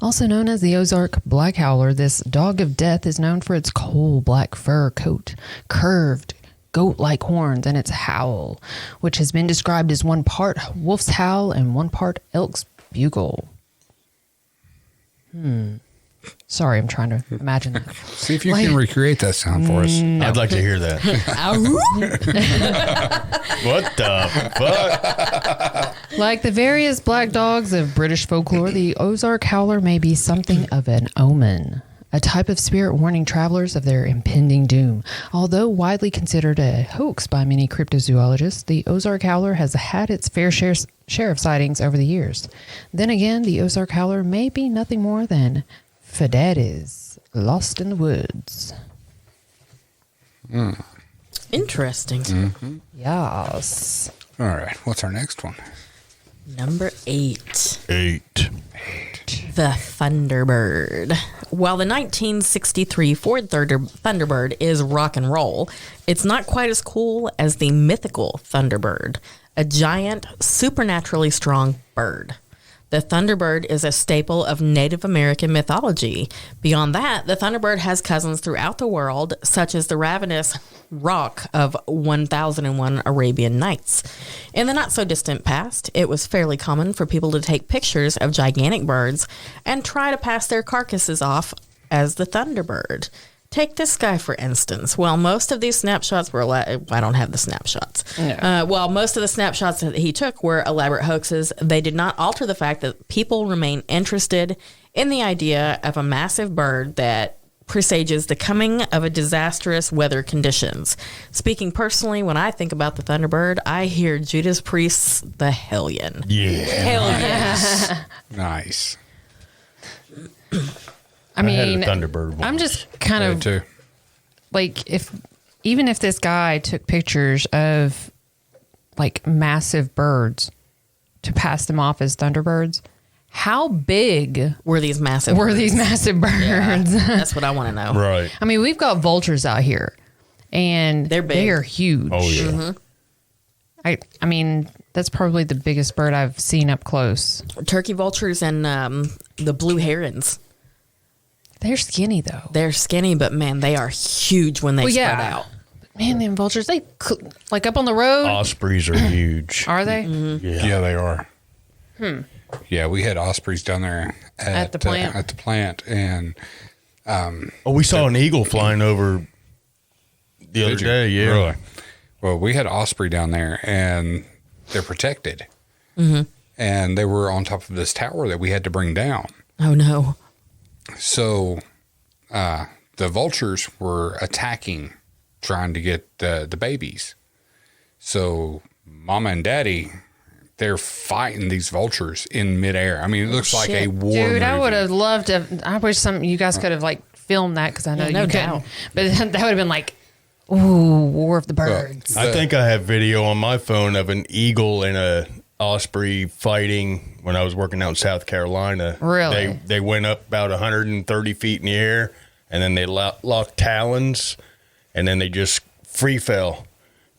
H: Also known as the Ozark Black Howler, this dog of death is known for its coal black fur coat, curved goat-like horns, and its howl, which has been described as one part wolf's howl and one part elk's bugle. Sorry, I'm trying to imagine that.
E: See if you can recreate that sound for us.
F: I'd like to hear that. What the fuck?
H: Like the various black dogs of British folklore, the Ozark Howler may be something of an omen, a type of spirit warning travelers of their impending doom. Although widely considered a hoax by many cryptozoologists, the Ozark Howler has had its fair share of sightings over the years. Then again, the Ozark Howler may be nothing more than Fadadis lost in the woods.
G: Interesting.
H: Yes.
E: All right. What's our next one?
G: Number 8.
F: 8.
G: The Thunderbird. While the 1963 Ford Thunderbird is rock and roll, it's not quite as cool as the mythical Thunderbird, a giant, supernaturally strong bird. The Thunderbird is a staple of Native American mythology. Beyond that, the Thunderbird has cousins throughout the world, such as the ravenous roc of 1001 Arabian Nights. In the not-so-distant past, it was fairly common for people to take pictures of gigantic birds and try to pass their carcasses off as the Thunderbird. Take this guy, for instance. Well, most of these snapshots were... I don't have the snapshots. No. Well, most of the snapshots that he took were elaborate hoaxes. They did not alter the fact that people remain interested in the idea of a massive bird that presages the coming of a disastrous weather conditions. Speaking personally, when I think about the Thunderbird, I hear Judas Priest's The Hellion.
F: Yeah.
G: Hellion.
E: Nice.
H: I mean,
F: had a Thunderbird once.
H: I'm just kind of
E: too.
H: like, even if this guy took pictures of like massive birds to pass them off as Thunderbirds, how big
G: Were these massive birds?
H: birds?
G: That's what I want to know.
F: Right.
H: I mean, we've got vultures out here, and
G: They're big.
H: they are huge.
F: Oh, yeah.
H: I mean, that's probably the biggest bird I've seen up close.
G: Turkey vultures and the blue herons.
H: They're skinny though.
G: They're skinny, but man, they are huge when they
H: Well,
G: spread
H: yeah.
G: out.
H: Man, them vultures, like up on the road.
F: Ospreys are huge.
H: Are they?
E: Yeah, they are. Yeah, we had ospreys down there
H: At the plant?
E: At the plant, and
F: Oh, we saw an eagle flying over the other
E: Did you?
F: day. Yeah.
E: Really? Well, we had osprey down there, and they're protected. And they were on top of this tower that we had to bring down.
G: Oh no.
E: So the vultures were attacking, trying to get the babies. So Mama and Daddy, they're fighting these vultures in midair. I mean, it looks like a
G: shit.
E: war
H: Dude,
E: movie.
H: I would have loved to. I wish you guys could have like filmed that because I know
G: Yeah, no
H: you couldn't.
G: doubt.
H: But that would have been like, ooh, War of the Birds.
F: I think I have video on my phone of an eagle and a osprey fighting when I was working out in South Carolina.
H: Really?
F: They went up about 130 feet in the air, and then they locked talons, and then they just free fell,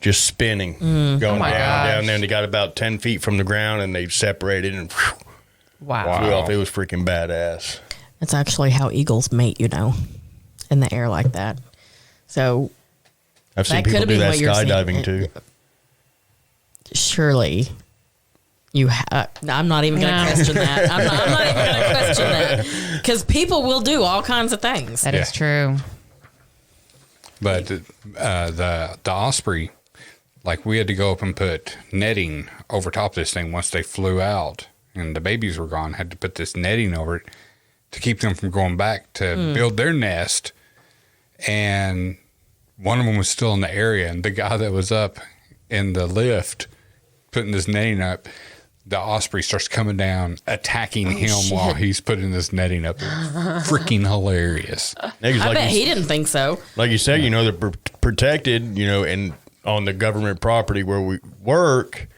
F: just spinning, going
H: my
F: down
H: gosh.
F: there. And they got about 10 feet from the ground, and they separated and whew,
H: Wow.
F: flew off. It was freaking badass.
G: That's actually how eagles mate, in the air like that. So
F: I've seen
G: That
F: people
G: could've
F: do
G: been
F: that
G: what you're
F: skydiving
G: saying.
F: too.
G: surely I'm not even going to question that. I'm not even going to question that because people will do all kinds of things.
H: That is true.
E: But the osprey, like we had to go up and put netting over top of this thing once they flew out and the babies were gone. Had to put this netting over it to keep them from going back to build their nest. And one of them was still in the area, and the guy that was up in the lift putting this netting up, the osprey starts coming down, attacking him while he's putting this netting up. Freaking hilarious.
G: I bet he didn't think so.
F: Like you said, they're protected, and on the government property where we work,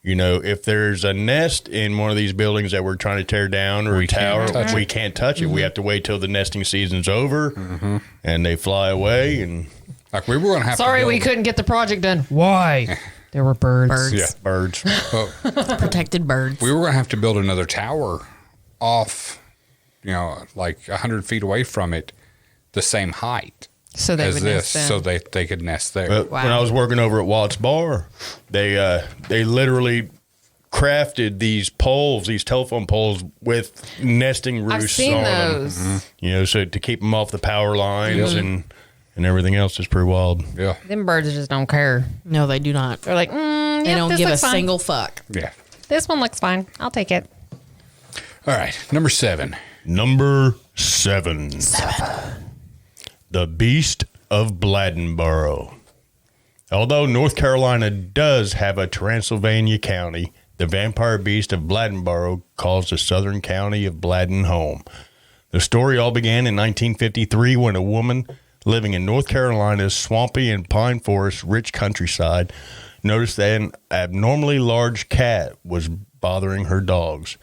F: if there's a nest in one of these buildings that we're trying to tear down or a tower, we can't touch it. We have to wait till the nesting season's over and they fly away. And
E: like we were going to have
H: Sorry,
E: to
H: we couldn't get the project done. Why? There were birds.
E: Yeah.
F: birds.
G: Protected birds.
E: We were going to have to build another tower off, like 100 feet away from it, the same height
H: So they
E: as
H: would
E: this,
H: nest
E: so
H: then.
E: they could nest there.
F: But when I was working over at Watts Bar, they literally crafted these poles, these telephone poles with nesting roosts
H: I've seen
F: on
H: those.
F: them. So to keep them off the power lines and everything else is pretty wild.
E: Yeah.
H: Them birds just don't care.
G: No, they do not.
H: They're like,
G: They don't give a single fuck.
E: Yeah.
H: This one looks fine. I'll take it.
E: All right. Number 7.
F: Number 7. The Beast of Bladdenboro. Although North Carolina does have a Transylvania county, the vampire beast of Bladdenboro calls the southern county of Bladden home. The story all began in 1953 when a woman living in North Carolina's swampy and pine forest rich countryside noticed that an abnormally large cat was bothering her dogs.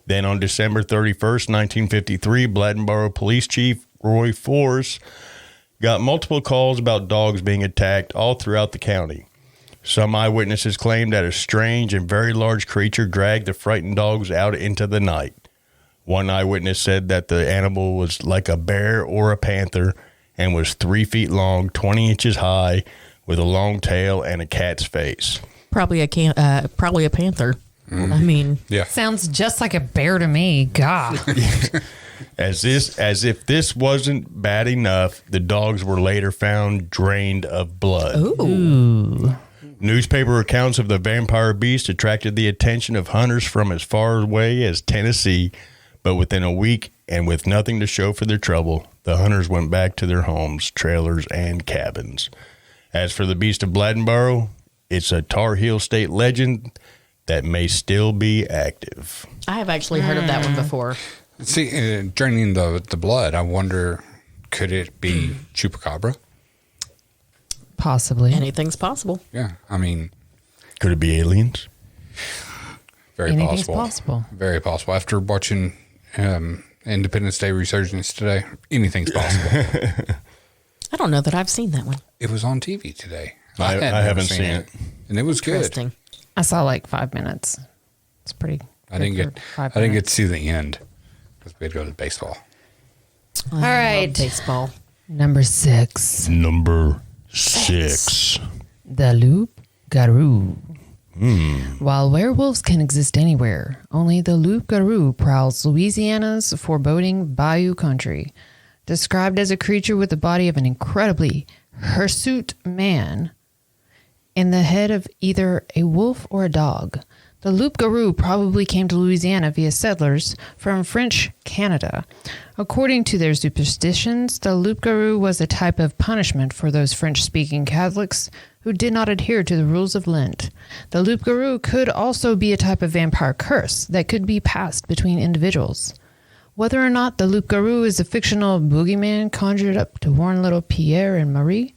F: Then on December 31st, 1953, Bladdenboro Police Chief Roy Force got multiple calls about dogs being attacked all throughout the county. Some eyewitnesses claimed that a strange and very large creature dragged the frightened dogs out into the night. One eyewitness said that the animal was like a bear or a panther and was 3 feet long, 20 inches high, with a long tail and a cat's face.
G: Probably a panther. I mean,
E: Yeah.
H: Sounds just like a bear to me. God.
F: As if this wasn't bad enough, the dogs were later found drained of blood.
G: ooh.
F: Newspaper accounts of the vampire beast attracted the attention of hunters from as far away as Tennessee, but within a week and with nothing to show for their trouble, the hunters went back to their homes, trailers, and cabins. As for the beast of Bladdenboro, it's a Tar Heel state legend that may still be active.
G: I have actually heard of that one before.
E: See, draining the blood, I wonder, could it be Chupacabra?
H: Possibly.
G: Anything's possible.
E: Yeah, I mean,
F: Could it be aliens?
E: very
H: Anything's
E: possible.
H: possible.
E: Very possible. After watching Independence Day Resurgence today, anything's possible.
G: I don't know that I've seen that one.
E: It was on TV today.
F: I
E: had never
F: haven't seen it.
E: and it was good.
G: Interesting.
H: I saw like 5 minutes. It's pretty.
E: I didn't
H: good
E: get.
H: for 5
E: I didn't get
H: minutes.
E: to see the end because we had to go to baseball.
G: All
H: right.
G: baseball.
H: Number 6.
F: Number 6.
H: The loup-garou. While werewolves can exist anywhere, only the loup-garou prowls Louisiana's foreboding bayou country. Described as a creature with the body of an incredibly hirsute man and the head of either a wolf or a dog, the loup-garou probably came to Louisiana via settlers from French Canada. According to their superstitions, the loup-garou was a type of punishment for those French-speaking Catholics who did not adhere to the rules of Lent. The loup-garou could also be a type of vampire curse that could be passed between individuals. Whether or not the loup-garou is a fictional boogeyman conjured up to warn little Pierre and Marie,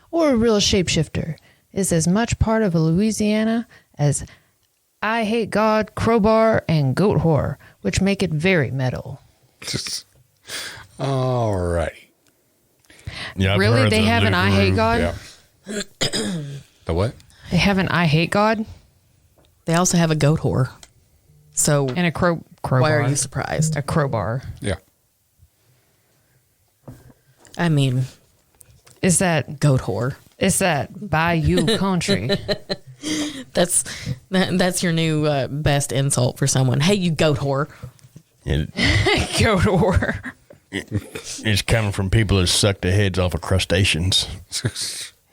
H: or a real shapeshifter, is as much part of Louisiana as I Hate God, Crowbar, and Goat Whore, which make it very metal.
E: All righty.
F: Yeah, I've
H: Really?
F: heard
H: They
F: the
H: have an I Hate
F: Loup-garou.
H: God?
E: Yeah. The what?
H: They have an I Hate God
G: They also have a goat whore. So
H: and a crowbar.
G: why are you surprised?
H: A crowbar.
E: Yeah.
G: I mean,
H: Is that
G: goat whore.
H: bayou country?
G: That's your new best insult for someone. Hey, you goat whore.
F: It-
H: Goat whore.
F: it's coming from people that suck the heads off of crustaceans.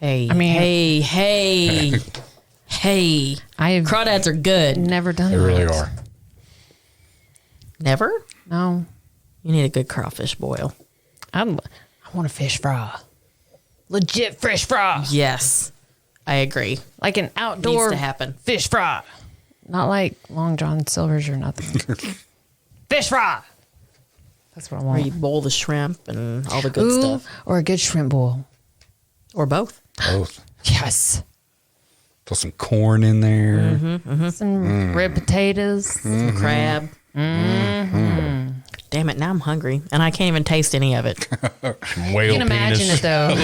G: Hey,
H: I mean-
G: hey.
H: I've
G: Crawdads are good.
H: never done
E: They
H: that.
E: really are.
G: Never?
H: No.
G: You need a good crawfish boil.
H: I want a fish fry. Legit fish fry.
G: Yes, I agree.
H: Like an outdoor
G: Needs to happen.
H: fish fry. Not like Long John Silver's or nothing. Fish fry. That's what I
G: Where you
H: want.
G: boil the shrimp and all the good
H: Ooh,
G: stuff.
H: or a good shrimp boil.
G: Or both.
E: Both.
H: Yes.
E: Throw some corn in there.
H: Some red potatoes.
G: Some crab. Damn it, now I'm hungry. And I can't even taste any of it.
F: Whale
H: You can imagine
F: penis.
H: it though.
E: A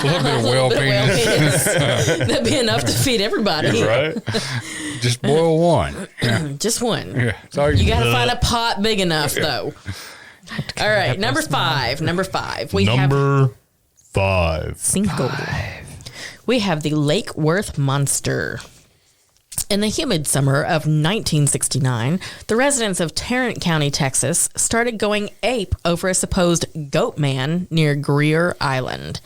E: little bit of whale penis.
G: That'd be enough to feed everybody.
F: Right?
E: Just boil one. Yeah.
G: Just one.
E: Yeah. That's all
G: You
E: you
G: got to
E: need.
G: find a pot big enough, though. All right, number five. We have
F: Number 5.
G: Cinco. We have the Lake Worth Monster. In the humid summer of 1969, the residents of Tarrant County, Texas, started going ape over a supposed goat man near Greer Island.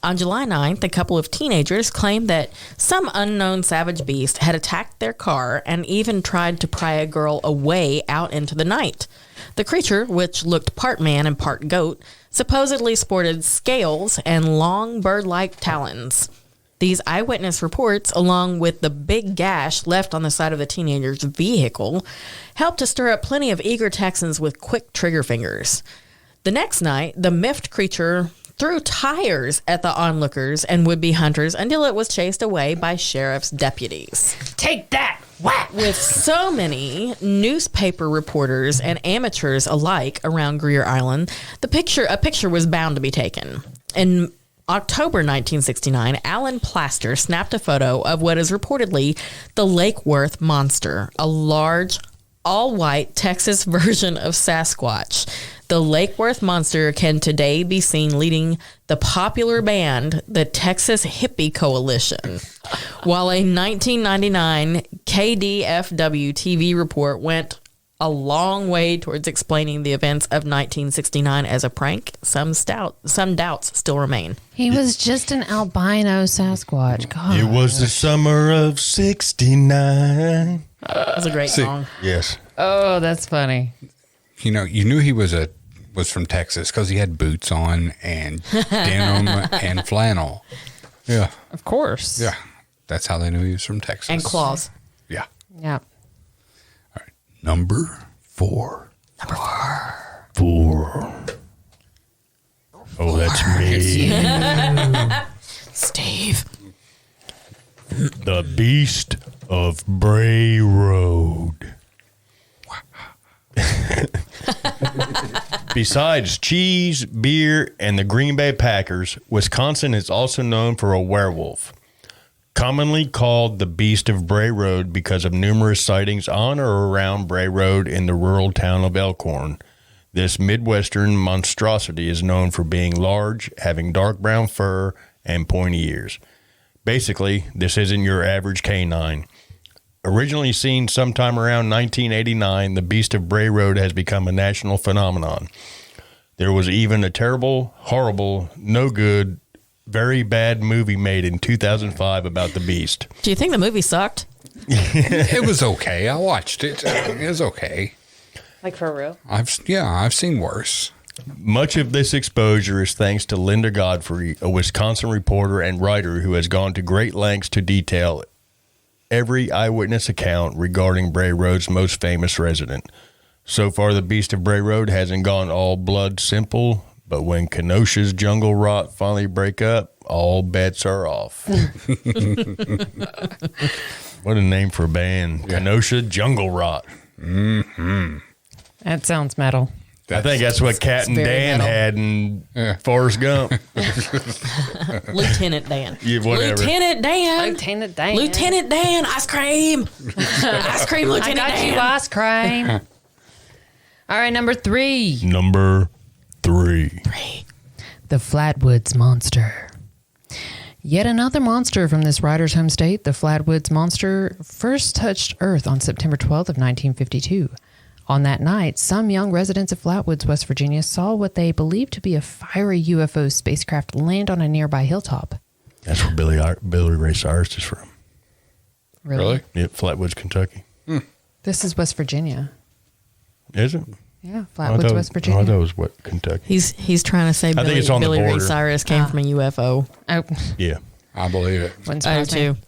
G: On July 9th, a couple of teenagers claimed that some unknown savage beast had attacked their car and even tried to pry a girl away out into the night. The creature, which looked part man and part goat, supposedly sported scales and long bird-like talons. These eyewitness reports, along with the big gash left on the side of the teenager's vehicle, helped to stir up plenty of eager Texans with quick trigger fingers. The next night, the miffed creature threw tires at the onlookers and would-be hunters until it was chased away by sheriff's deputies.
H: Take that. Whack.
G: With so many newspaper reporters and amateurs alike around Greer Island, a picture was bound to be taken. And October 1969, Alan Plaster snapped a photo of what is reportedly the Lake Worth Monster, a large, all-white Texas version of Sasquatch. The Lake Worth Monster can today be seen leading the popular band, the Texas Hippie Coalition, while a 1999 KDFW TV report went a long way towards explaining the events of 1969 as a prank. Some doubts still remain.
H: He was just an albino Sasquatch. God.
F: It was the summer of 69.
G: That was a great song.
F: Yes.
H: Oh, that's funny.
E: You knew he was from Texas because he had boots on and denim and flannel. Yeah.
H: Of course.
E: Yeah. That's how they knew he was from Texas.
G: And claws.
E: Yeah.
H: Yeah.
E: All right. Number 4.
F: Four. Oh, that's me.
G: Steve.
F: The Beast of Bray Road. Besides cheese, beer, and the Green Bay Packers, Wisconsin is also known for a werewolf. Commonly called the Beast of Bray Road because of numerous sightings on or around Bray Road in the rural town of Elkhorn. This Midwestern monstrosity is known for being large, having dark brown fur, and pointy ears. Basically, this isn't your average canine. Originally seen sometime around 1989, the Beast of Bray Road has become a national phenomenon. There was even a terrible, horrible, no good, very bad movie made in 2005 about the Beast.
G: Do you think the movie sucked?
E: It was okay. I watched it. It was okay.
H: Like for real?
E: I've seen worse.
F: Much of this exposure is thanks to Linda Godfrey, a Wisconsin reporter and writer who has gone to great lengths to detail every eyewitness account regarding Bray Road's most famous resident. So far, the Beast of Bray Road hasn't gone all blood simple, but when Kenosha's jungle rot finally break up, all bets are off. What a name for a band. Yeah. Kenosha Jungle Rot.
E: Mm-hmm.
H: That sounds metal.
F: I think that's what Captain Dan
G: metal.
F: had in Forrest Gump.
G: Lieutenant Dan.
F: Yeah, whatever.
G: Lieutenant Dan.
H: Lieutenant Dan.
G: Lieutenant Dan. Ice cream. Ice cream,
H: I
G: Lieutenant
H: got
G: Dan.
H: you ice cream. All right, number 3.
F: Number 3.
H: The Flatwoods Monster. Yet another monster from this writer's home state, the Flatwoods Monster first touched Earth on September 12th of 1952. On that night, some young residents of Flatwoods, West Virginia, saw what they believed to be a fiery UFO spacecraft land on a nearby hilltop.
F: That's where Billy Ray Cyrus is from.
E: Really?
F: Yep, Flatwoods, Kentucky.
H: This is West Virginia.
F: Is it?
H: Yeah, Flatwoods, West Virginia.
F: I thought it was what, Kentucky.
G: He's trying to say
F: I think it's on the
G: Billy Ray
F: border.
G: Cyrus came from a UFO.
H: Oh,
F: Yeah.
E: I believe it.
H: wouldn't
G: I do
H: surprise me.
G: too.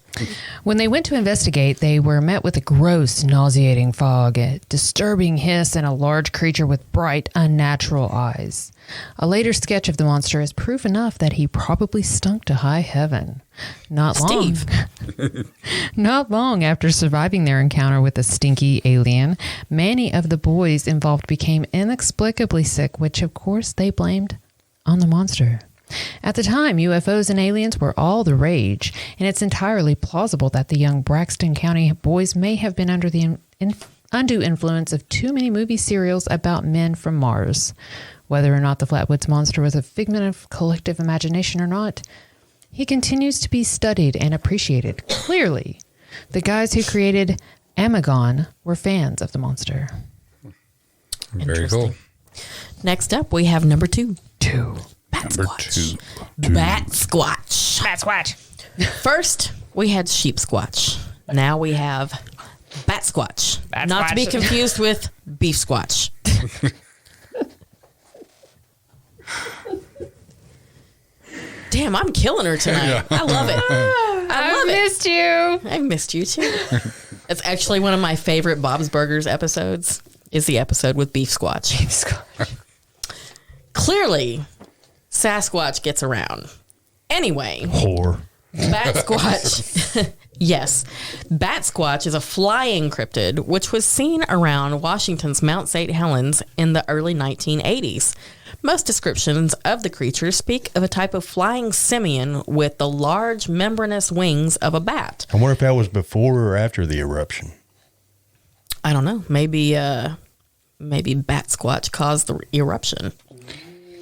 H: When they went to investigate, they were met with a gross, nauseating fog, a disturbing hiss, and a large creature with bright, unnatural eyes. A later sketch of the monster is proof enough that he probably stunk to high heaven. Not long after surviving their encounter with the stinky alien, many of the boys involved became inexplicably sick, which of course they blamed on the monster. At the time, UFOs and aliens were all the rage, and it's entirely plausible that the young Braxton County boys may have been under the undue influence of too many movie serials about men from Mars. Whether or not the Flatwoods Monster was a figment of collective imagination or not, he continues to be studied and appreciated. Clearly, the guys who created Amagon were fans of the monster.
E: Very cool.
G: Next up, we have number 2. Bat
E: Number
G: Squatch.
E: 2.
G: Bat Squatch.
H: Bat Squatch.
G: First, we had Sheep Squatch. Now we have Bat Squatch. Not to be confused with Beef Squatch. Damn, I'm killing her tonight. I love it. I love it.
H: Missed you.
G: I missed you too. It's actually one of my favorite Bob's Burgers episodes. Is the episode with Beef Squatch.
H: Beef Squatch.
G: Clearly, Sasquatch gets around. Anyway,
F: Whore.
G: Bat Squatch Yes. Bat Squatch is a flying cryptid, which was seen around Washington's Mount St. Helens in the early 1980s. Most descriptions of the creature speak of a type of flying simian with the large membranous wings of a bat.
F: I wonder if that was before or after the eruption.
G: I don't know. Maybe Bat Squatch caused the eruption.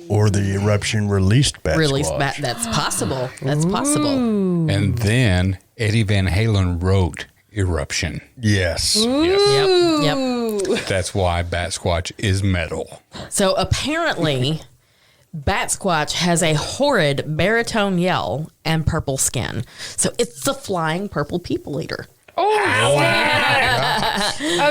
F: Or the eruption released Bat Squatch.
G: That's possible. That's possible.
E: And then Eddie Van Halen wrote Eruption.
F: Yes.
G: Yep.
E: That's why Bat Squatch is metal.
G: So apparently, Bat Squatch has a horrid baritone yell and purple skin. So it's the flying purple people eater.
H: Oh,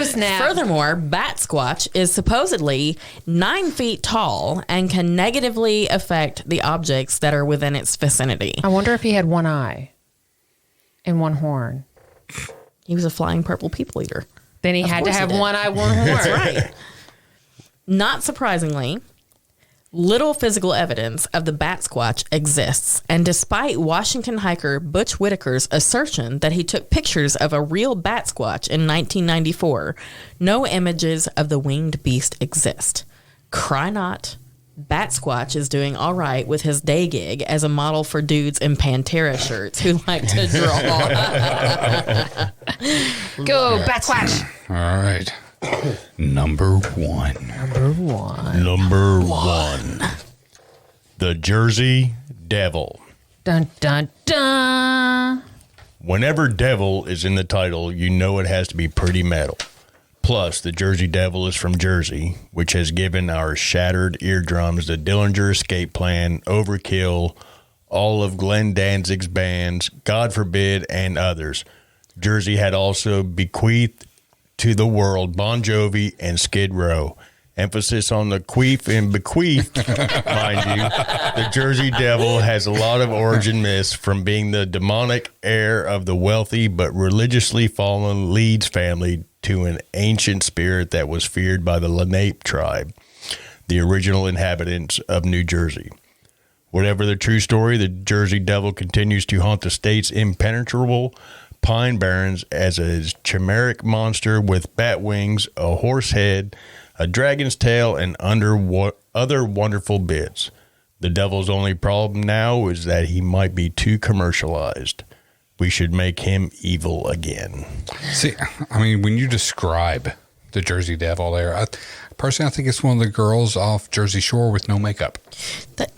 H: snap.
G: Furthermore, Bat Squatch is supposedly 9 feet tall and can negatively affect the objects that are within its vicinity.
H: I wonder if he had one eye and one horn.
G: He was a flying purple people eater.
H: Then he had to have one eye, one horn.
G: That's right. Not surprisingly, little physical evidence of the Bat Squatch exists, and despite Washington hiker Butch Whitaker's assertion that he took pictures of a real Bat Squatch in 1994, no images of the winged beast exist. Cry not. Bat Squatch is doing all right with his day gig as a model for dudes in Pantera shirts who like to draw.
H: Go, Bat Squatch.
E: All right. Number one.
F: Number one. The Jersey Devil.
H: Dun, dun, dun.
F: Whenever devil is in the title, you know it has to be pretty metal. Plus, the Jersey Devil is from Jersey, which has given our shattered eardrums the Dillinger Escape Plan, Overkill, all of Glenn Danzig's bands, God Forbid, and others. Jersey had also bequeathed to the world Bon Jovi and Skid Row. Emphasis on the queef and bequeathed, mind you. The Jersey Devil has a lot of origin myths, from being the demonic heir of the wealthy but religiously fallen Leeds family to an ancient spirit that was feared by the Lenape tribe, the original inhabitants of New Jersey. Whatever the true story, the Jersey Devil continues to haunt the state's impenetrable Pine Barrens as a chimeric monster with bat wings, a horse head, a dragon's tail, and other wonderful bits. The devil's only problem now is that he might be too commercialized. We should make him evil again.
E: See, I mean, when you describe the Jersey Devil there, personally, I think it's one of the girls off Jersey Shore with no makeup.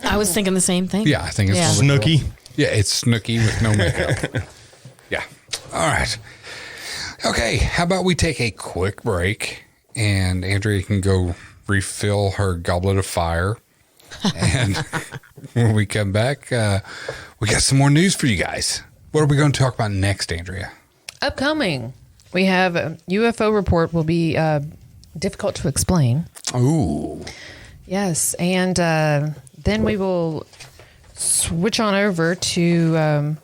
G: I was thinking the same thing.
E: Yeah, I think it's
F: Snooki.
E: Yeah, it's Snooki with no makeup. Yeah. All right. Okay, how about we take a quick break and Andrea can go refill her goblet of fire. And when we come back, we got some more news for you guys. What are we going to talk about next, Andrea?
H: Upcoming, we have a UFO report will be difficult to explain.
E: Ooh.
H: Yes, and then we will switch on over to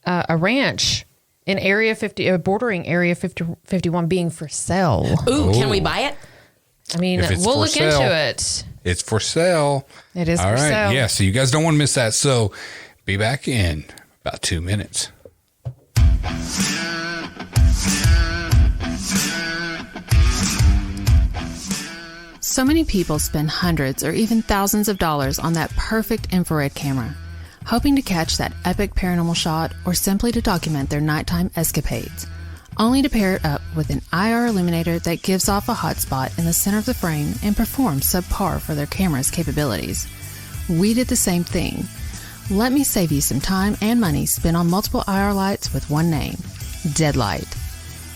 H: a ranch in Area 50, bordering Area 51 being for sale.
G: Ooh, can we buy it?
H: I mean, we'll look into it.
E: It's for sale.
H: It is
E: All
H: for
E: right.
H: sale.
E: Yeah, so you guys don't want to miss that. So be back in about 2 minutes.
I: So many people spend hundreds or even thousands of dollars on that perfect infrared camera, hoping to catch that epic paranormal shot or simply to document their nighttime escapades, only to pair it up with an IR illuminator that gives off a hotspot in the center of the frame and performs subpar for their camera's capabilities. We did the same thing. Let me save you some time and money spent on multiple IR lights with one name, Deadlight.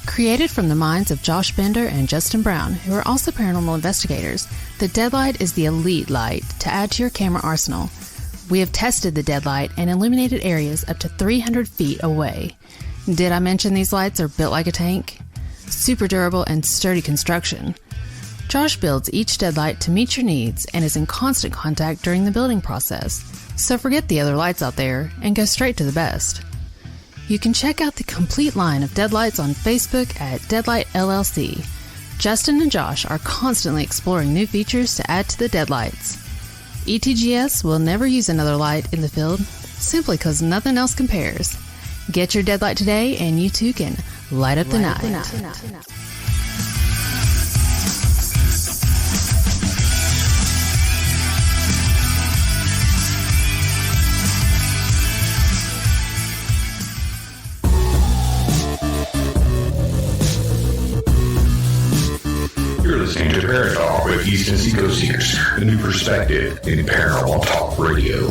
I: Created from the minds of Josh Bender and Justin Brown, who are also paranormal investigators, the Deadlight is the elite light to add to your camera arsenal. We have tested the Deadlight and illuminated areas up to 300 feet away. Did I mention these lights are built like a tank? Super durable and sturdy construction. Josh builds each Deadlight to meet your needs and is in constant contact during the building process. So forget the other lights out there and go straight to the best. You can check out the complete line of Deadlights on Facebook at Deadlight LLC. Justin and Josh are constantly exploring new features to add to the Deadlights. ETGS will never use another light in the field simply because nothing else compares. Get your deadlight today and you too can light up the night.
J: You're listening to Paranormal Talk with East Tennessee Ghost Seekers, a new perspective in paranormal talk radio.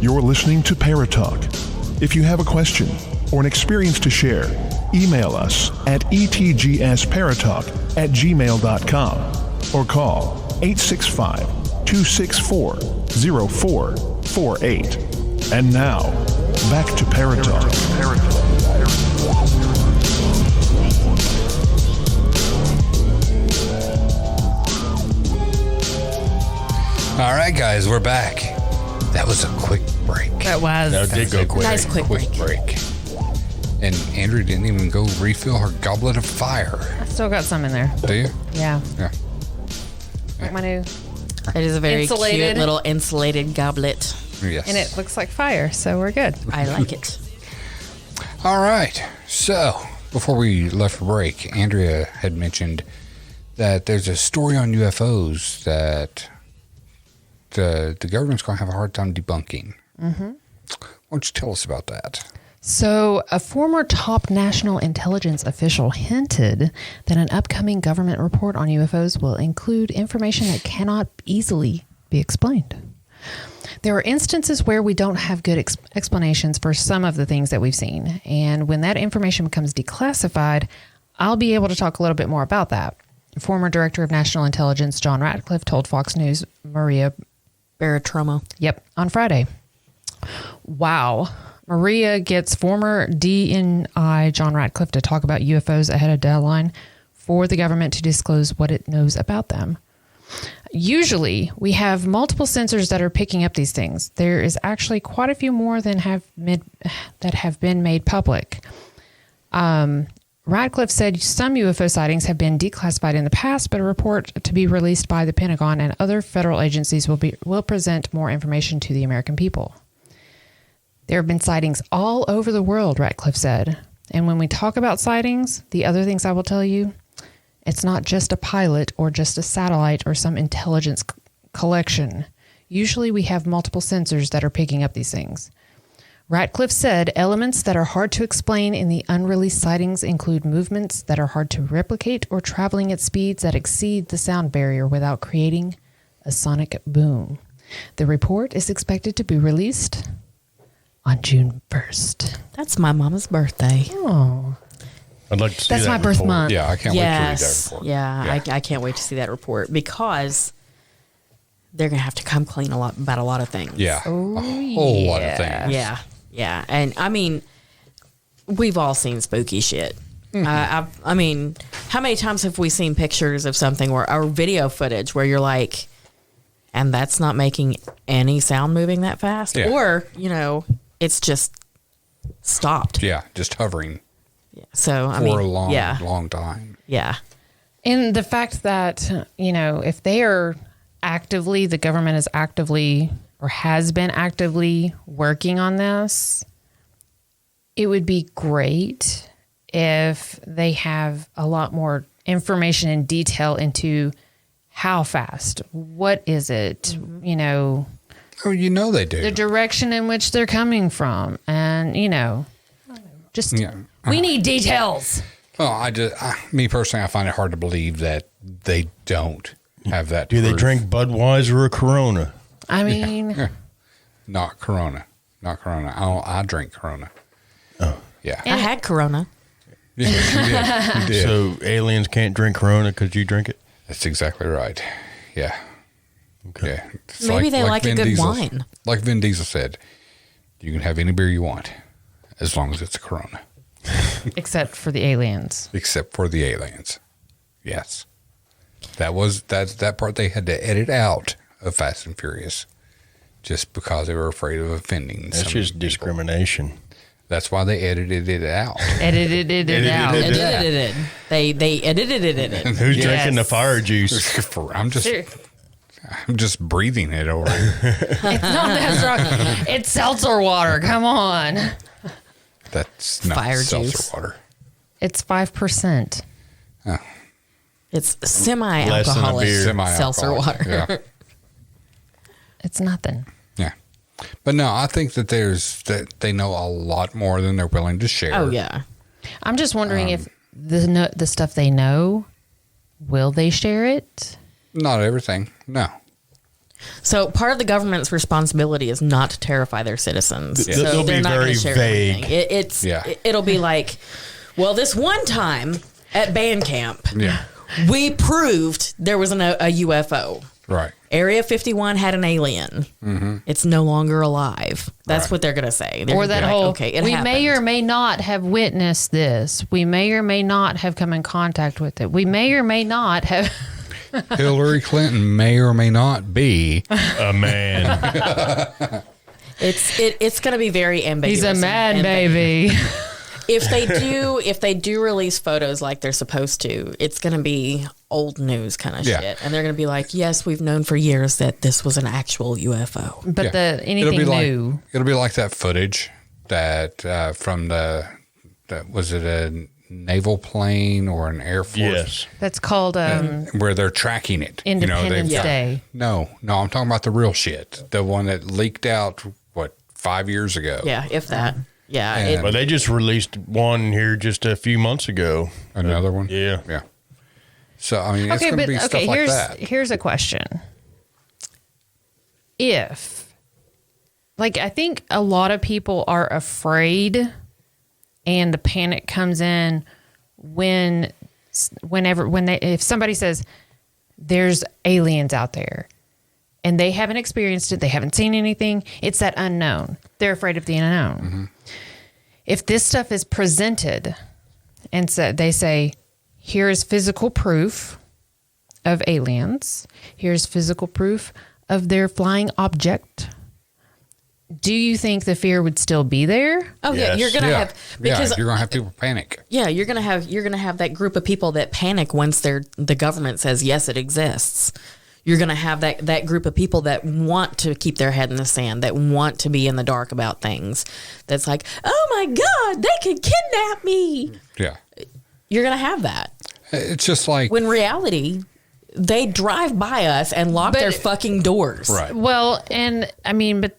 D: You're listening to Paratalk. If you have a question or an experience to share, email us at etgsparatalk@gmail.com or call 865-264-0448. And now, back to Paratalk.
E: All right, guys, we're back. That was a quick break.
H: That was.
F: That did go quick.
G: Nice quick
E: break. And Andrew didn't even go refill her goblet of fire.
H: I still got some in there.
E: Do you?
H: Yeah.
E: Yeah.
H: Like my new.
G: It is a very
H: Insulated.
G: cute little insulated goblet.
E: Yes.
H: And it looks like fire, so we're good.
G: I like it.
E: All right. So, before we left for break, Andrea had mentioned that there's a story on UFOs that the government's going to have a hard time debunking. Mm-hmm. Why don't you tell us about that?
H: So, a former top national intelligence official hinted that an upcoming government report on UFOs will include information that cannot easily be explained. There are instances where we don't have good explanations for some of the things that we've seen. And when that information becomes declassified, I'll be able to talk a little bit more about that. Former Director of National Intelligence John Ratcliffe told Fox News' Maria
G: Bartiromo.
H: Yep, on Friday. Wow. Maria gets former DNI John Ratcliffe to talk about UFOs ahead of deadline for the government to disclose what it knows about them. Usually, we have multiple sensors that are picking up these things. There is actually quite a few more that have been made public. Ratcliffe said some UFO sightings have been declassified in the past, but a report to be released by the Pentagon and other federal agencies will present more information to the American people. There have been sightings all over the world, Ratcliffe said. And when we talk about sightings, the other things I will tell you, it's not just a pilot or just a satellite or some intelligence collection. Usually we have multiple sensors that are picking up these things. Ratcliffe said elements that are hard to explain in the unreleased sightings include movements that are hard to replicate or traveling at speeds that exceed the sound barrier without creating a sonic boom. The report is expected to be released on June 1st.
G: That's my mama's birthday.
H: Oh.
F: I'd like to see
H: That's
F: that
H: my birth
F: report.
H: month.
E: Yeah, I can't wait to read that
G: Yes.
E: report.
G: Yeah, I can't wait to see that report because they're going to have to come clean about a lot of things.
E: Yeah. A whole lot of things.
G: Yeah. Yeah. And I mean, we've all seen spooky shit. I mean, how many times have we seen pictures of something or video footage where you're like, and that's not making any sound moving that fast?
E: Yeah.
G: Or, it's just stopped.
E: Yeah, just hovering
G: So, I
E: for
G: mean,
E: a long time.
G: Yeah.
H: And the fact that, if they are actively, the government is actively or has been actively working on this, it would be great if they have a lot more information and detail into how fast, what is it,
E: Oh, they do.
H: the direction in which they're coming from. And, just, we need details.
E: Well, me personally, I find it hard to believe that they don't have that.
F: Do they
E: proof.
F: drink Budweiser or Corona?
H: I mean,
E: Not Corona. I drink Corona.
F: Oh.
E: Yeah.
G: I had Corona.
E: Yeah, you did.
F: So aliens can't drink Corona because you drink it?
E: That's exactly right. Yeah.
F: Okay.
E: Yeah. It's
G: Maybe they like a
E: Vin
G: good
E: Diesel-
G: wine.
E: Like Vin Diesel said, you can have any beer you want as long as it's a Corona.
H: except for the aliens.
E: Except for the aliens. Yes. That part they had to edit out of Fast and Furious just because they were afraid of offending.
F: That's
E: some
F: just
E: people.
F: discrimination.
E: That's why they edited it out.
H: Edited it out.
G: They edited it.
F: Who's drinking the fire juice?
E: I'm just breathing it over here.
H: It's not that strong. It's seltzer water. Come on.
E: That's not
G: Fire
E: seltzer
G: juice.
E: water.
H: It's 5%.
G: It's
F: Less
G: semi-alcoholic
F: than a beer.
G: seltzer water.
E: Yeah.
H: It's nothing.
E: Yeah. But no, I think that they know a lot more than they're willing to share.
G: Oh yeah.
H: I'm just wondering if the stuff they know, will they share it?
E: Not everything. No.
G: So part of the government's responsibility is not to terrify their citizens.
F: Yeah.
G: So
F: They'll
G: they're
F: be
G: not gonna
F: very
G: share
F: vague.
G: everything. It'll be like, well, this one time at band camp,
E: Yeah.
G: we proved there was a UFO.
E: Right.
G: Area 51 had an alien. Mm-hmm. It's no longer alive. That's what they're going to say. They're
H: Or
G: gonna
H: that
G: be
H: whole,
G: like, okay, it
H: we
G: happened.
H: may or may not have witnessed this. We may or may not have come in contact with it. We may or may not have.
E: Hillary Clinton may or may not be
F: A man.
G: It's going to be very ambiguous.
H: He's a man, baby.
G: If they do release photos like they're supposed to, it's going to be old news kind of
E: Yeah.
G: shit, and they're going to be like, "Yes, we've known for years that this was an actual UFO."
H: But anything
E: it'll be
H: new.
E: Like, it'll be like that footage that from was it a naval plane or an Air Force?
F: Yes.
H: That's called
E: Where they're tracking it.
H: Independence
E: they've-
H: Day.
E: No, I'm talking about the real shit. The one that leaked out, 5 years ago?
G: Yeah, if that. Yeah,
E: And-
F: But they just released one here just a few months ago.
E: Another one?
F: Yeah.
E: Yeah. So, I mean, it's going to be stuff like that.
H: Here's a question. I think a lot of people are afraid and the panic comes in if somebody says there's aliens out there and they haven't experienced it, they haven't seen anything, it's that unknown. They're afraid of the unknown. Mm-hmm. If this stuff is presented and so they say, here is physical proof of aliens, here's physical proof of their flying object, do you think the fear would still be there?
G: Oh yeah,
F: Yes.
G: you're gonna have because
E: you're going to have people panic.
G: yeah, you're gonna have that group of people that panic once the government says yes, it exists. You're gonna have that group of people that want to keep their head in the sand, that want to be in the dark about things. That's like, oh my God, they could kidnap me.
E: Yeah.
G: You're gonna have that.
E: It's just like,
G: When reality, they drive by us and lock their fucking doors.
E: right.
H: Well, and I mean, but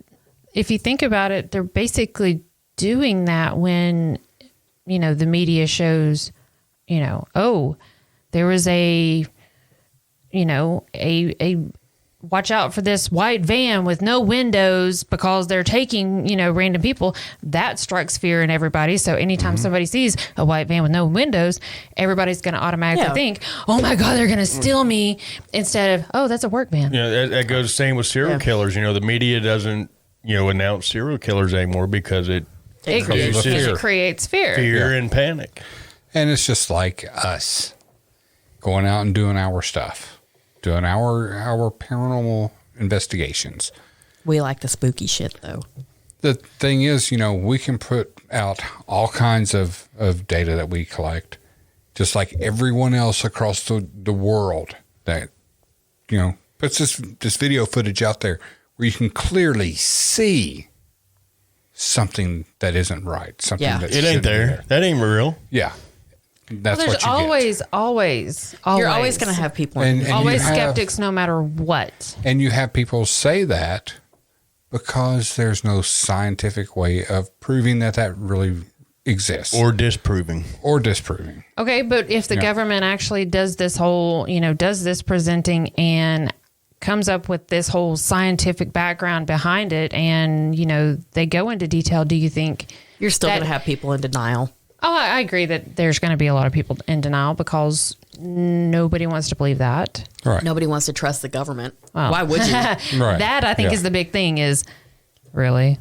H: if you think about it, they're basically doing that when, the media shows, oh, there was a watch out for this white van with no windows because they're taking, random people. That strikes fear in everybody. So anytime somebody sees a white van with no windows, everybody's going to automatically think, oh my God, they're going to steal me, instead of, oh, that's a work van.
F: Yeah, that goes the same with serial killers. The media doesn't, announce serial killers anymore because it
H: creates fear.
F: and panic.
E: And it's just like us going out and doing our stuff, doing our paranormal investigations.
G: We like the spooky shit though.
E: The thing is, we can put out all kinds of data that we collect, just like everyone else across the world that, puts this video footage out there where you can clearly see something that isn't right. Something that
F: it ain't there. That ain't real.
E: Yeah. That's
H: Well,
E: what you
H: there's
E: get.
H: always
G: You're always going to have people.
E: And
H: always
E: you have-
H: skeptics no matter what.
E: And you have people say that because there's no scientific way of proving that really exists.
F: Or disproving.
H: Okay, but if the government actually does this whole, does this presenting and comes up with this whole scientific background behind it and, they go into detail, do you think
G: You're still going to have people in denial.
H: Oh, I agree that there's going to be a lot of people in denial because nobody wants to believe that.
E: Right.
G: Nobody wants to trust the government.
H: Well,
G: Why would you?
E: Right.
H: That I think
E: Yeah.
H: is the big thing is really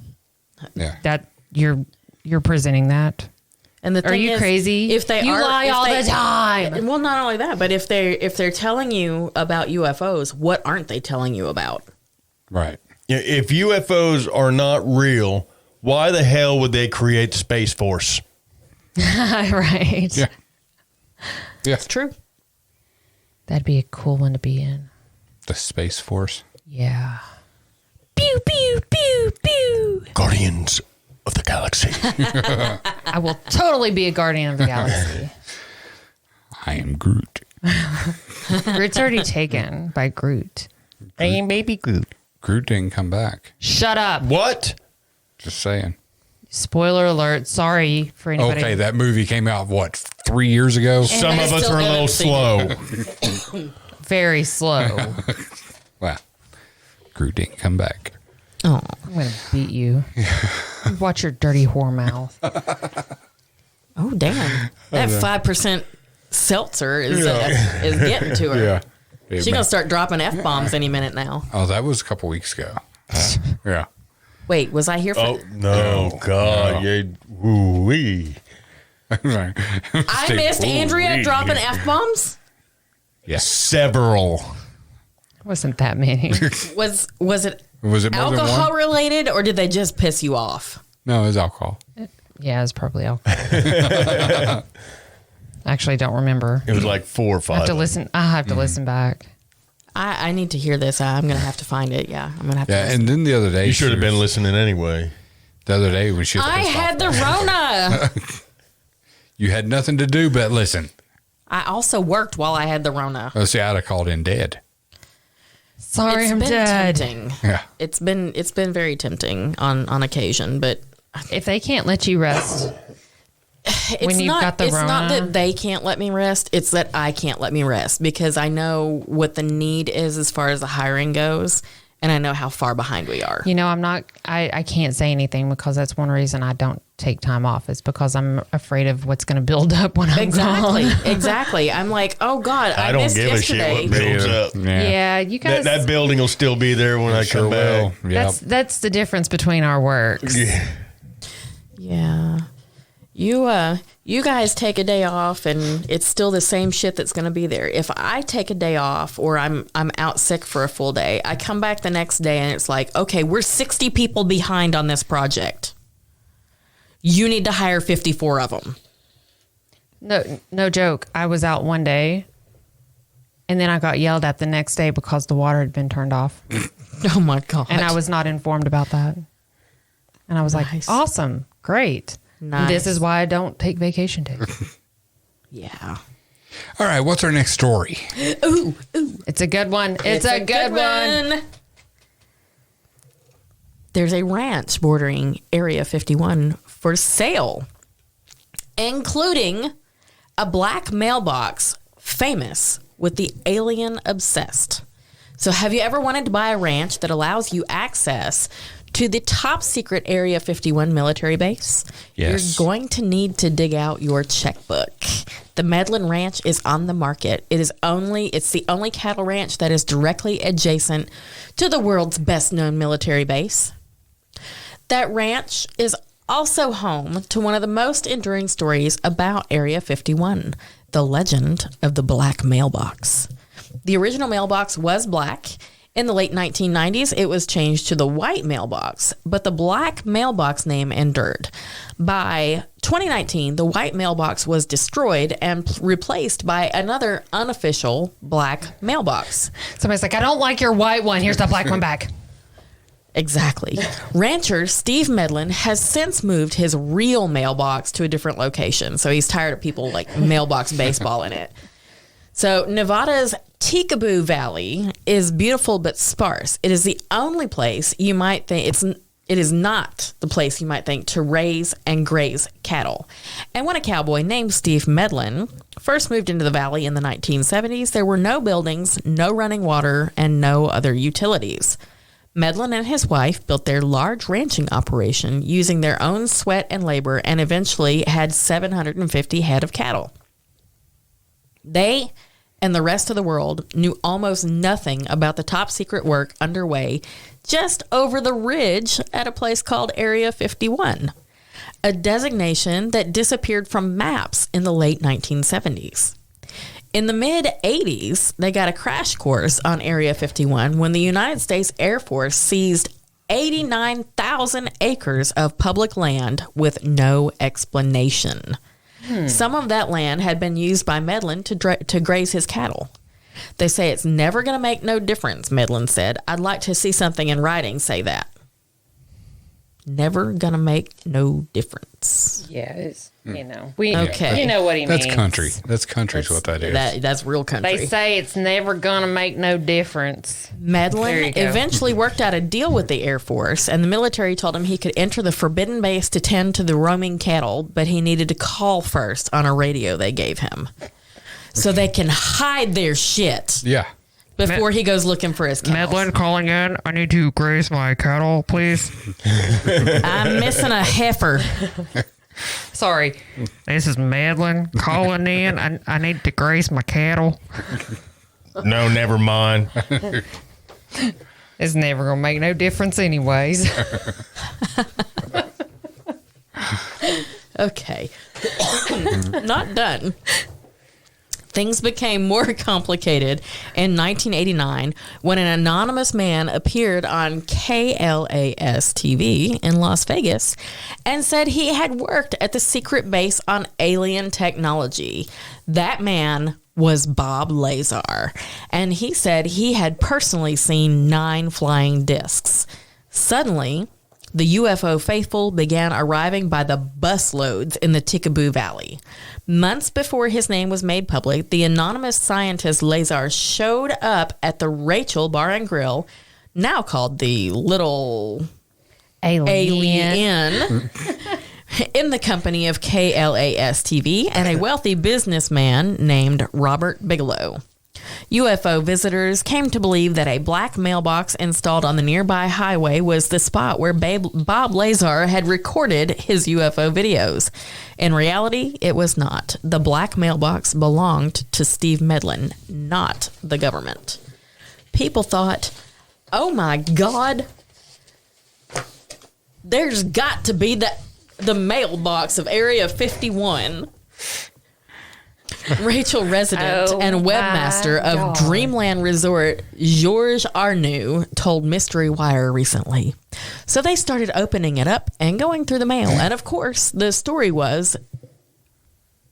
E: Yeah.
H: that you're presenting that.
G: And the thing
H: Are you
G: is,
H: crazy?
G: If they
H: You lie all the time.
G: Well, not only that, but if they're telling you about UFOs, what aren't they telling you about?
E: Right.
F: If UFOs are not real, Why the hell would they create the Space Force?
H: Right.
E: Yeah. Yeah.
G: It's true.
H: That'd be a cool one to be in.
E: The Space Force.
H: Yeah. Pew, pew, pew, pew.
F: Guardians of the Galaxy.
H: I will totally be a Guardian of the Galaxy.
E: I am Groot.
H: Groot's already taken by Groot. I am baby Groot.
E: Groot didn't come back.
H: Shut up.
F: What?
E: Just saying.
H: Spoiler alert. Sorry for anybody.
E: Okay, that movie came out, what, 3 years ago?
F: Some of us
G: still
F: are a little
G: haven't seen
F: slow.
H: Very slow.
E: Wow. Groot didn't come back.
G: Oh,
H: I'm going to beat you. Watch your dirty whore mouth.
G: oh, damn! That 5% seltzer is getting to her.
E: Yeah.
G: She's gonna start dropping f-bombs any minute now.
E: Oh, that was a couple weeks ago. Yeah.
G: Wait, was I here for?
F: Oh, no, God.
E: No.
F: Yeah. Woo-wee.
G: I missed Andrea dropping f-bombs.
E: Yes.
F: Several.
H: Wasn't that many.
G: Was it
E: Was it more than
G: alcohol
E: one?
G: related, or did they just piss you off?
E: No, it was alcohol.
H: Yeah, it's probably alcohol. Actually, don't remember.
F: It was like 4 or 5.
H: I have to listen. I have to listen back.
G: I need to hear this. I'm gonna have to find it. Yeah, I'm gonna have to.
E: Yeah,
G: listen.
E: and then the other day,
F: You should have been listening anyway.
E: The other day when she was
G: I
E: pissed
G: had the
E: off.
G: Rona.
E: You had nothing to do but listen.
G: I also worked while I had the Rona.
E: Oh, see, I'd have called in dead.
H: Sorry,
G: It's
H: I'm
G: been
H: dead.
G: tempting.
E: Yeah.
G: It's been very tempting on occasion, but
H: If they can't let you rest,
G: it's
H: you've
G: not.
H: got the
G: It's not
H: Rona.
G: that they can't let me rest. It's that I can't let me rest because I know what the need is as far as the hiring goes, and I know how far behind we are.
H: you know, I can't say anything because that's one reason I don't take time off. It's because I'm afraid of what's going to build up when I'm
G: Exactly,
H: gone.
G: exactly. I'm like, oh God, I
F: don't
G: missed
F: give
G: yesterday.
F: a shit what builds up.
H: Yeah, you guys.
F: That building will still be there when I
E: Sure
F: come back.
E: will. Yep.
H: That's the difference between our works.
G: Yeah. You guys take a day off and it's still the same shit that's going to be there. If I take a day off or I'm out sick for a full day, I come back the next day and it's like, okay, we're 60 people behind on this project. You need to hire 54 of them.
H: No joke. I was out one day, and then I got yelled at the next day because the water had been turned off,
G: Oh my God.
H: and I was not informed about that. And I was
G: Nice.
H: like, "Awesome, great.
G: Nice.
H: This is why I don't take vacation days."
G: Yeah.
E: All right, what's our next story?
H: It's a good one. It's a good one.
G: There's a ranch bordering Area 51 for sale, including a black mailbox famous with the alien obsessed. So have you ever wanted to buy a ranch that allows you access to the top secret Area 51 military base?
E: Yes.
G: You're going to need to dig out your checkbook. The Medlin Ranch is on the market. It's the only cattle ranch that is directly adjacent to the world's best known military base. That ranch is also home to one of the most enduring stories about Area 51, the legend of the black mailbox. The original mailbox was black. In the late 1990s, it was changed to the white mailbox, but the black mailbox name endured. By 2019, the white mailbox was destroyed and replaced by another unofficial black mailbox.
H: Somebody's like, "I don't like your white one. Here's the black one back."
G: Exactly. Rancher Steve Medlin has since moved his real mailbox to a different location. So he's tired of people like mailbox baseball in it. So Nevada's Tikaboo Valley is beautiful but sparse. It is the only place you might think it is not the place you might think to raise and graze cattle. And when a cowboy named Steve Medlin first moved into the valley in the 1970s, there were no buildings, no running water, and no other utilities. Medlin and his wife built their large ranching operation using their own sweat and labor and eventually had 750 head of cattle. They and the rest of the world knew almost nothing about the top secret work underway just over the ridge at a place called Area 51, a designation that disappeared from maps in the late 1970s. In the mid-'80s, they got a crash course on Area 51 when the United States Air Force seized 89,000 acres of public land with no explanation. Some of that land had been used by Medlin to graze his cattle. They say it's never going to make no difference, Medlin said. I'd like to see something in writing say that. Never going to make no difference.
H: Yeah, it's, you know.
G: Okay.
H: You know what he means.
E: That's country. That's country's what that is.
G: That's real country.
H: They say it's never going to make no difference.
G: Medlin eventually worked out a deal with the Air Force, and the military told him he could enter the forbidden base to tend to the roaming cattle, but he needed to call first on a radio they gave him. So they can hide their shit.
E: Yeah.
G: Before he goes looking for his cattle.
H: Medlin calling in. I need to graze my cattle, please.
G: I'm missing a heifer.
H: Sorry. This is Medlin calling in. I need to graze my cattle.
F: No, never mind.
H: It's never going to make no difference anyways.
G: Okay. Not done. Things became more complicated in 1989 when an anonymous man appeared on KLAS TV in Las Vegas and said he had worked at the secret base on alien technology. That man was Bob Lazar, and he said he had personally seen 9 flying discs. Suddenly, the UFO faithful began arriving by the busloads in the Tikaboo Valley. Months before his name was made public, the anonymous scientist Lazar showed up at the Rachel Bar and Grill, now called the Little Alien, in the company of KLAS TV and a wealthy businessman named Robert Bigelow. UFO visitors came to believe that a black mailbox installed on the nearby highway was the spot where Bob Lazar had recorded his UFO videos. In reality, it was not. The black mailbox belonged to Steve Medlin, not the government. People thought, oh my God, there's got to be the mailbox of Area 51. Rachel resident and webmaster of Dreamland Resort, Georges Arnoux, told Mystery Wire recently. So they started opening it up and going through the mail. And of course, the story was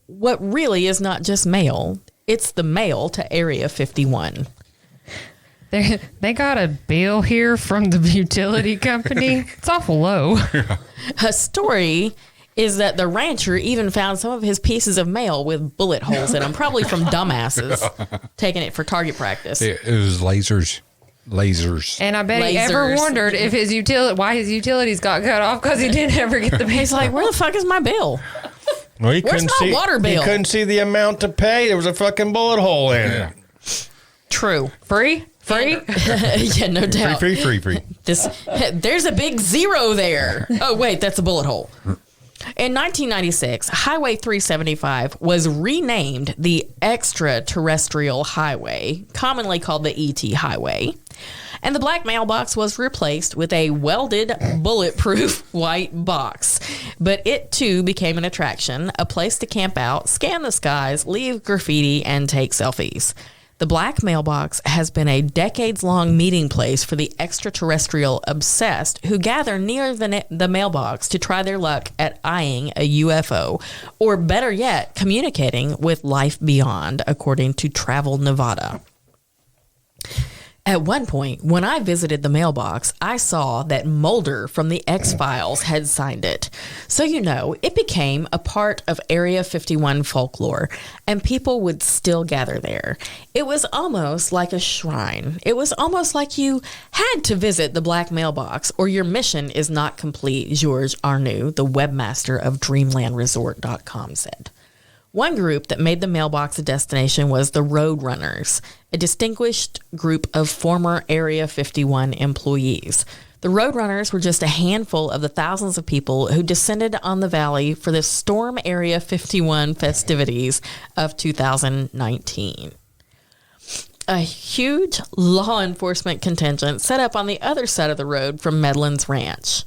G: what really is not just mail, it's the mail to Area 51.
H: They got a bill here from the utility company. It's awful low.
G: A story is that the rancher even found some of his pieces of mail with bullet holes in them, probably from dumbasses taking it for target practice.
E: It was lasers.
H: And I bet he ever wondered if why his utilities got cut off because he didn't ever get the bill.
G: He's like, where the fuck is my bill?
F: Well,
G: Where's my water bill?
F: He couldn't see the amount to pay. There was a fucking bullet hole in it.
G: True.
H: Free?
G: Yeah, no doubt.
F: Free.
G: There's a big zero there. Oh, wait, that's a bullet hole. In 1996, Highway 375 was renamed the Extraterrestrial Highway, commonly called the ET Highway, and the black mailbox was replaced with a welded, bulletproof white box. But it, too, became an attraction, a place to camp out, scan the skies, leave graffiti, and take selfies. The black mailbox has been a decades-long meeting place for the extraterrestrial obsessed who gather near the mailbox to try their luck at eyeing a UFO, or better yet, communicating with life beyond, according to Travel Nevada. At one point, when I visited the mailbox, I saw that Mulder from the X-Files had signed it. So, it became a part of Area 51 folklore, and people would still gather there. It was almost like a shrine. It was almost like you had to visit the black mailbox, or your mission is not complete, Georges Arnoux, the webmaster of DreamlandResort.com, said. One group that made the mailbox a destination was the Roadrunners, a distinguished group of former Area 51 employees. The Roadrunners were just a handful of the thousands of people who descended on the valley for the Storm Area 51 festivities of 2019. A huge law enforcement contingent set up on the other side of the road from Medlin's ranch.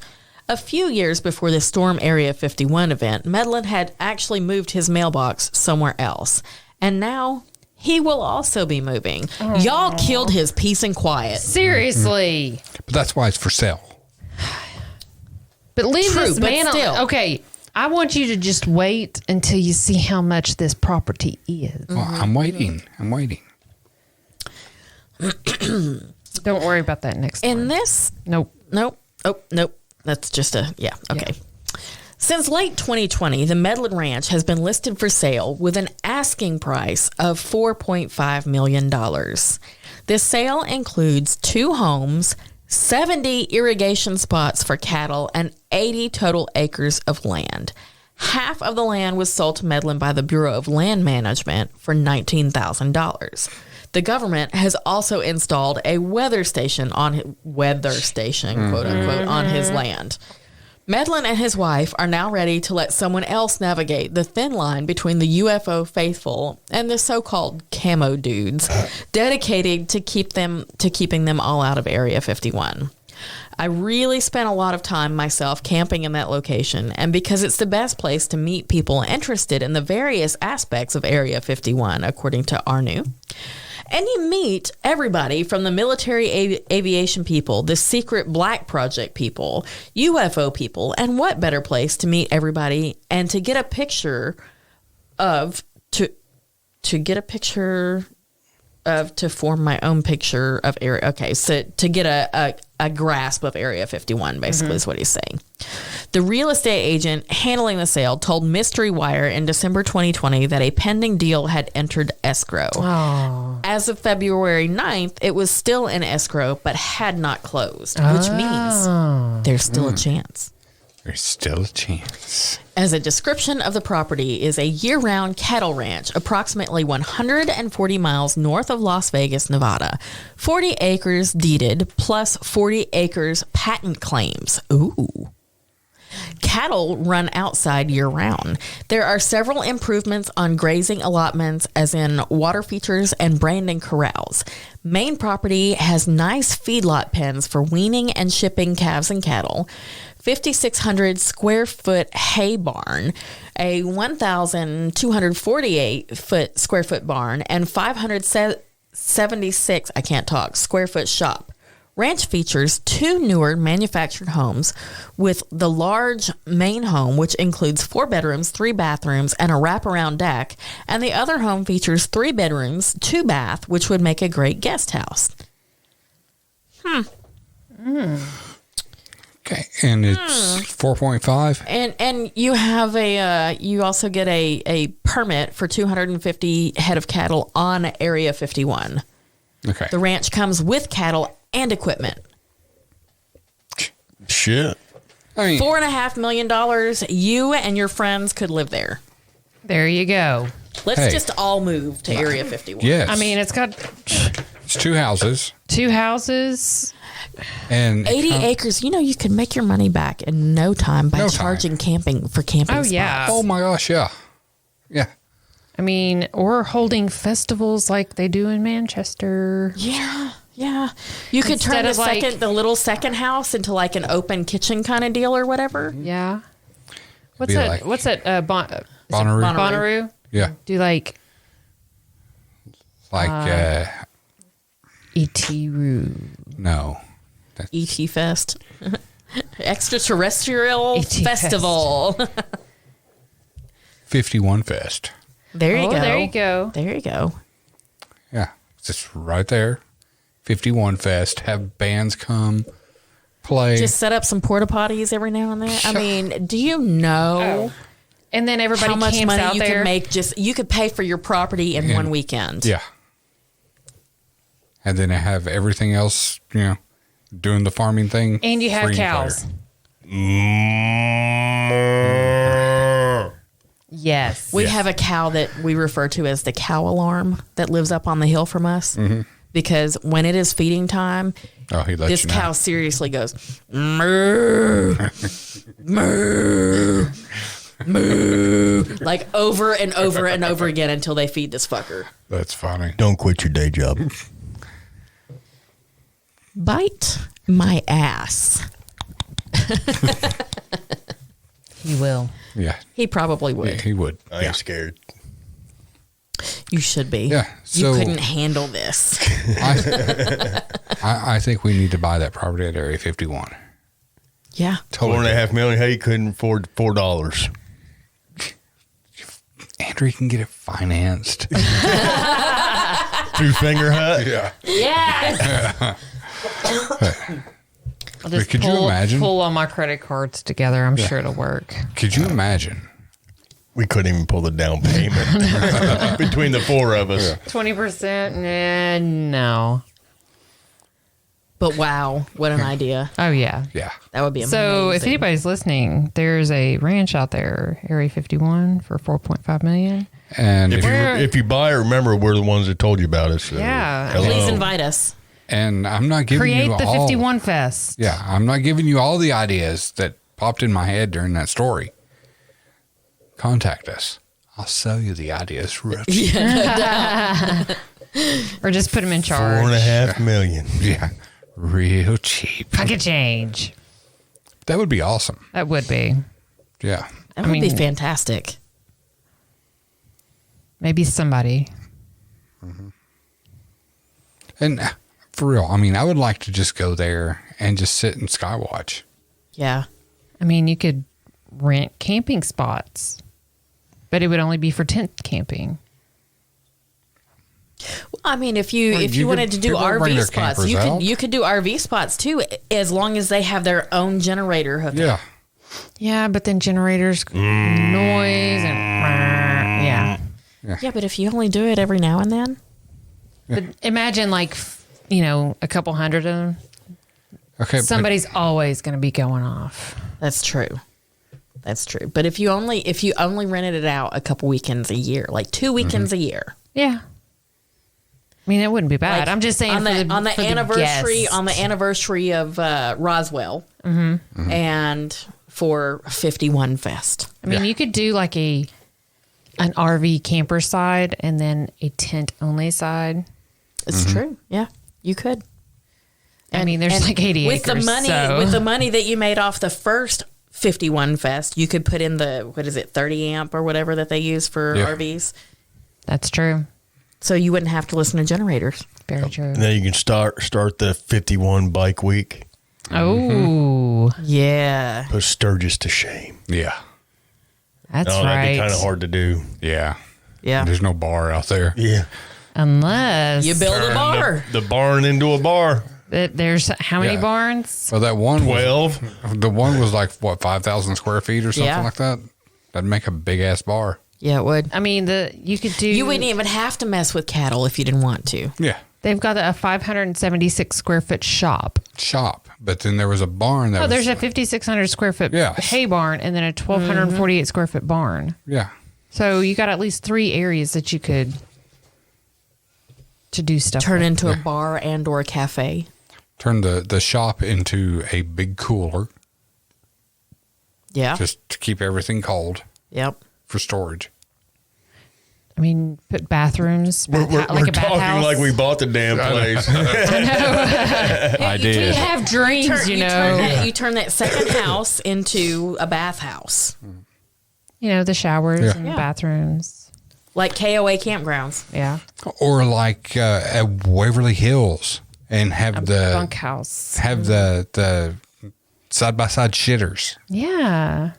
G: A few years before the Storm Area 51 event, Medlin had actually moved his mailbox somewhere else. And now he will also be moving. Y'all killed his peace and quiet.
H: Seriously.
E: But that's why it's for sale.
H: But leave
G: True,
H: this
G: but
H: man
G: still.
H: Okay, I want you to just wait until you see how much this property is.
E: Well, I'm waiting.
H: Don't worry about that next
G: In
H: one.
G: this,
H: Nope.
G: nope. Oh, nope. That's just a, yeah, okay. Since late 2020, the Medlin Ranch has been listed for sale with an asking price of $4.5 million. This sale includes 2 homes, 70 irrigation spots for cattle, and 80 total acres of land. Half of the land was sold to Medlin by the Bureau of Land Management for $19,000. The government has also installed a weather station, quote unquote, on his land. Medlin and his wife are now ready to let someone else navigate the thin line between the UFO faithful and the so-called camo dudes dedicated to keeping them all out of Area 51. I really spent a lot of time myself camping in that location, and because it's the best place to meet people interested in the various aspects of Area 51, according to Arnu. And you meet everybody from the military aviation people, the secret black project people, UFO people, and what better place to meet everybody and to get a picture of, to form my own picture of area. Okay, so to get a grasp of Area 51, basically, is what he's saying. The real estate agent handling the sale told Mystery Wire in December 2020 that a pending deal had entered escrow.
H: Oh.
G: As of February 9th, it was still in escrow, but had not closed, which means there's still a chance.
E: There's still a chance.
G: As a description of the property is a year-round cattle ranch approximately 140 miles north of Las Vegas, Nevada. 40 acres deeded plus 40 acres patent claims. Ooh. Cattle run outside year-round. There are several improvements on grazing allotments, as in water features and branding corrals. Main property has nice feedlot pens for weaning and shipping calves and cattle. 5,600 square foot hay barn, a 1,248 square foot barn, and 576 square foot shop. Ranch features 2 newer manufactured homes, with the large main home, which includes 4 bedrooms, 3 bathrooms, and a wraparound deck, and the other home features 3 bedrooms, 2 bath, which would make a great guest house.
E: Okay, and it's 4.5.
G: And you have you also get a permit for 250 head of cattle on Area 51.
E: Okay.
G: The ranch comes with cattle and equipment.
F: Shit.
E: I mean,
G: $4.5 million. You and your friends could live there.
H: There you go.
G: Let's just all move to Area 51.
E: yes.
H: I mean, it's got
E: it's 2 houses
H: 2 houses.
E: and
G: 80 acres. You know, you could make your money back in no time by charging camping
H: Oh, yeah.
E: Oh my gosh, yeah. Yeah.
H: I mean, or holding festivals like they do in Manchester.
G: Yeah. Yeah. You could turn the little second house into like an open kitchen kind of deal or whatever.
H: Yeah. What's
E: Be
H: that?
E: like
H: What's that?
E: Bonnaroo.
H: Bonnaroo.
E: Yeah.
H: Do like E.T.-roo.
E: No.
G: E.T. Fest. Extraterrestrial
H: E.T.
G: Festival.
E: 51 Fest.
G: There you go.
H: There you go.
G: There you go.
E: Yeah. It's just right there. 51 Fest. Have bands come play.
G: Just set up some porta potties every now and then. I mean, do you know
H: And then everybody
G: how much
H: camps
G: money
H: out
G: you
H: there.
G: can make? You could pay for your property in one weekend.
E: Yeah. And then I have everything else, doing the farming thing.
H: And you have
E: free and
H: cows.
E: clear.
H: Yes.
G: We have a cow that we refer to as the cow alarm that lives up on the hill from us.
E: Mm-hmm.
G: Because when it is feeding time,
E: he lets
G: this
E: you know.
G: cow seriously goes, moo, moo, moo, like over and over and over again until they feed this fucker.
E: That's funny.
F: Don't quit your day job.
G: Bite my ass.
H: He will.
E: Yeah.
G: He probably would.
E: Yeah, he would.
F: I ain't scared.
G: You should be.
E: Yeah.
G: You
E: So
G: couldn't handle this.
E: I think we need to buy that property at Area 51.
G: Yeah.
E: Totally.
F: $4.5 million. Hey, you couldn't afford $4.
E: Andrew can get it financed.
F: Through Finger Hut.
E: Yeah.
H: Yes. I'll just
E: Could you imagine?
H: pull all my credit cards together. I'm sure it'll work.
E: Could you imagine?
F: We couldn't even pull the down payment between the four of us.
H: 20%? No.
G: But wow, what an idea.
H: Oh, yeah.
E: Yeah.
G: That would be amazing.
H: So if anybody's listening, there's a ranch out there, Area 51, for $4.5 million.
E: And
F: If you buy it, remember we're the ones that told you about it. So.
H: Yeah.
F: Hello.
G: Please invite us.
E: and I'm not giving
H: Create
E: you
H: the
E: all,
H: 51 Fest.
E: Yeah, I'm not giving you all the ideas that popped in my head during that story. Contact us. I'll sell you the ideas real cheap.
H: Or just put them in charge.
F: $4.5 million.
E: Yeah, real cheap.
H: Pocket change.
E: That would be awesome.
H: That would be.
E: Yeah.
G: That would be fantastic.
H: Maybe somebody.
E: And for real, I mean, I would like to just go there and just sit and skywatch.
G: Yeah.
H: I mean, you could rent camping spots, but it would only be for tent camping.
G: I mean, if you
E: Well,
G: if
E: you
G: you wanted
E: could-
G: to do
E: people bring
G: RV
E: their
G: spots,
E: campers out.
G: you could do RV spots too, as long as they have their own generator hooked up.
E: Yeah.
H: Yeah, but then generators, noise, and yeah.
G: Yeah, but if you only do it every now and then,
H: But imagine like, a couple hundred of them.
E: Okay. but-
H: Somebody's always going to be going off.
G: that's true. That's true. But if you only rented it out a couple weekends a year, like 2 weekends a year,
H: Yeah. I mean, it wouldn't be bad.
G: like,
H: I'm just saying
G: on the
H: for the
G: anniversary
H: guests.
G: on the anniversary of Roswell, and for 51 Fest.
H: I mean, you could do like an RV camper side and then a tent only side.
G: It's true. Yeah, you could.
H: I mean, there's like 80
G: with
H: acres.
G: With the money that you made off the first 51 Fest, you could put in the 30 amp or whatever that they use for
E: Yeah.
G: RVs.
H: That's true.
G: So you wouldn't have to listen to generators.
H: Very true.
F: And then you can start the 51 bike week.
H: Oh,
G: Yeah.
F: Put Sturgis to shame.
E: Yeah.
H: that's
F: That'd
H: right.
F: be kind of hard to do.
E: Yeah.
G: Yeah.
E: There's no bar out there.
F: Yeah.
H: Unless
G: You build a bar.
F: The barn into a bar.
H: there's how many
E: Yeah.
H: barns?
E: Well, that one
F: 12.
E: The one was like, 5,000 square feet or something
G: Yeah.
E: like that? That'd make a big ass bar.
G: Yeah, it would.
H: I mean, you could do.
G: You wouldn't even have to mess with cattle if you didn't want to.
E: Yeah.
H: They've got a 576 square foot shop.
E: Shop. But then there was a barn that
H: Oh,
E: was.
H: there's a 5,600 square foot
E: Yes.
H: hay barn and then a 1,248 square foot barn.
E: Yeah.
H: So you got at least 3 areas that you could to do stuff.
G: Turn
H: with.
G: into a bar and or a cafe.
E: Turn the shop into a big cooler
G: Yeah.
E: just to keep everything cold
G: Yep.
E: for storage.
H: I mean, put bathrooms,
F: We're
H: like a
F: talking
H: bathhouse.
F: like we bought the damn place.
E: I
H: We
E: did.
H: have dreams,
G: You turn that second house into a bathhouse,
H: the showers
E: Yeah.
H: and
G: Yeah.
H: bathrooms.
G: like KOA campgrounds.
H: Yeah,
E: Or like at Waverly Hills and have the
H: bunkhouse.
E: have the side by side shitters.
H: Yeah,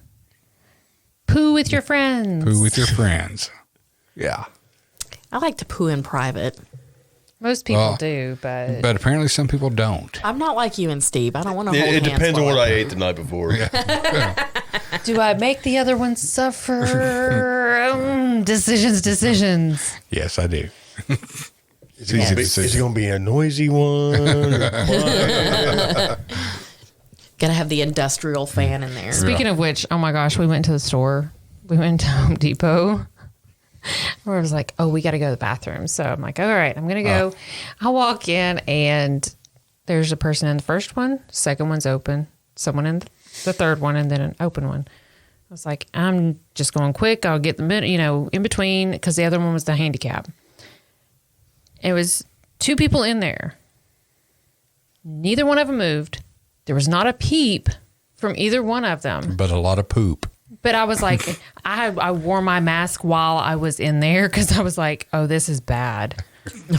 H: poo with your friends.
E: Poo with your friends. Yeah.
G: I like to poo in private.
H: Most people
E: Well,
H: do, but
E: But apparently some people don't.
G: I'm not like you and Steve. I don't want to hold
F: It
G: hands
F: depends on
G: while
F: what I ate the night before.
H: do I make the other one suffer? Decisions.
E: Yes, I do.
F: Is it going to be a noisy one?
G: Gotta have the industrial fan in there.
H: Speaking of which, oh my gosh, we went to the store. We went to Home Depot. Where I was like, oh, we got to go to the bathroom. So I'm like, all right, I'm going to go. I walk in and there's a person in the first one. Second one's open. Someone in the third one and then an open one. I was like, I'm just going quick. I'll get the in between because the other one was the handicap. It was 2 people in there. Neither one of them moved. There was not a peep from either one of them.
E: But a lot of poop.
H: But I was like, I wore my mask while I was in there because I was like, oh, this is bad.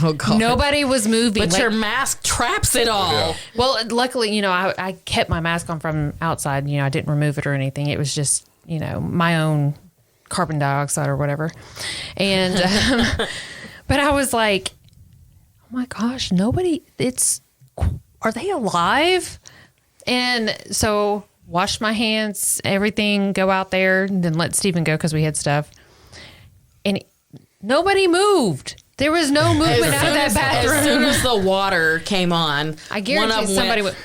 G: Oh God!
H: Nobody was moving.
G: But your mask traps it all.
E: Yeah.
H: Well, luckily, I kept my mask on from outside. I didn't remove it or anything. It was just, my own carbon dioxide or whatever. And, but I was like, oh my gosh, are they alive? And so washed my hands, everything, go out there, and then let Stephen go because we had stuff. And nobody moved. There was no movement out of that bathroom.
G: As soon as the water came on,
H: I guarantee somebody went.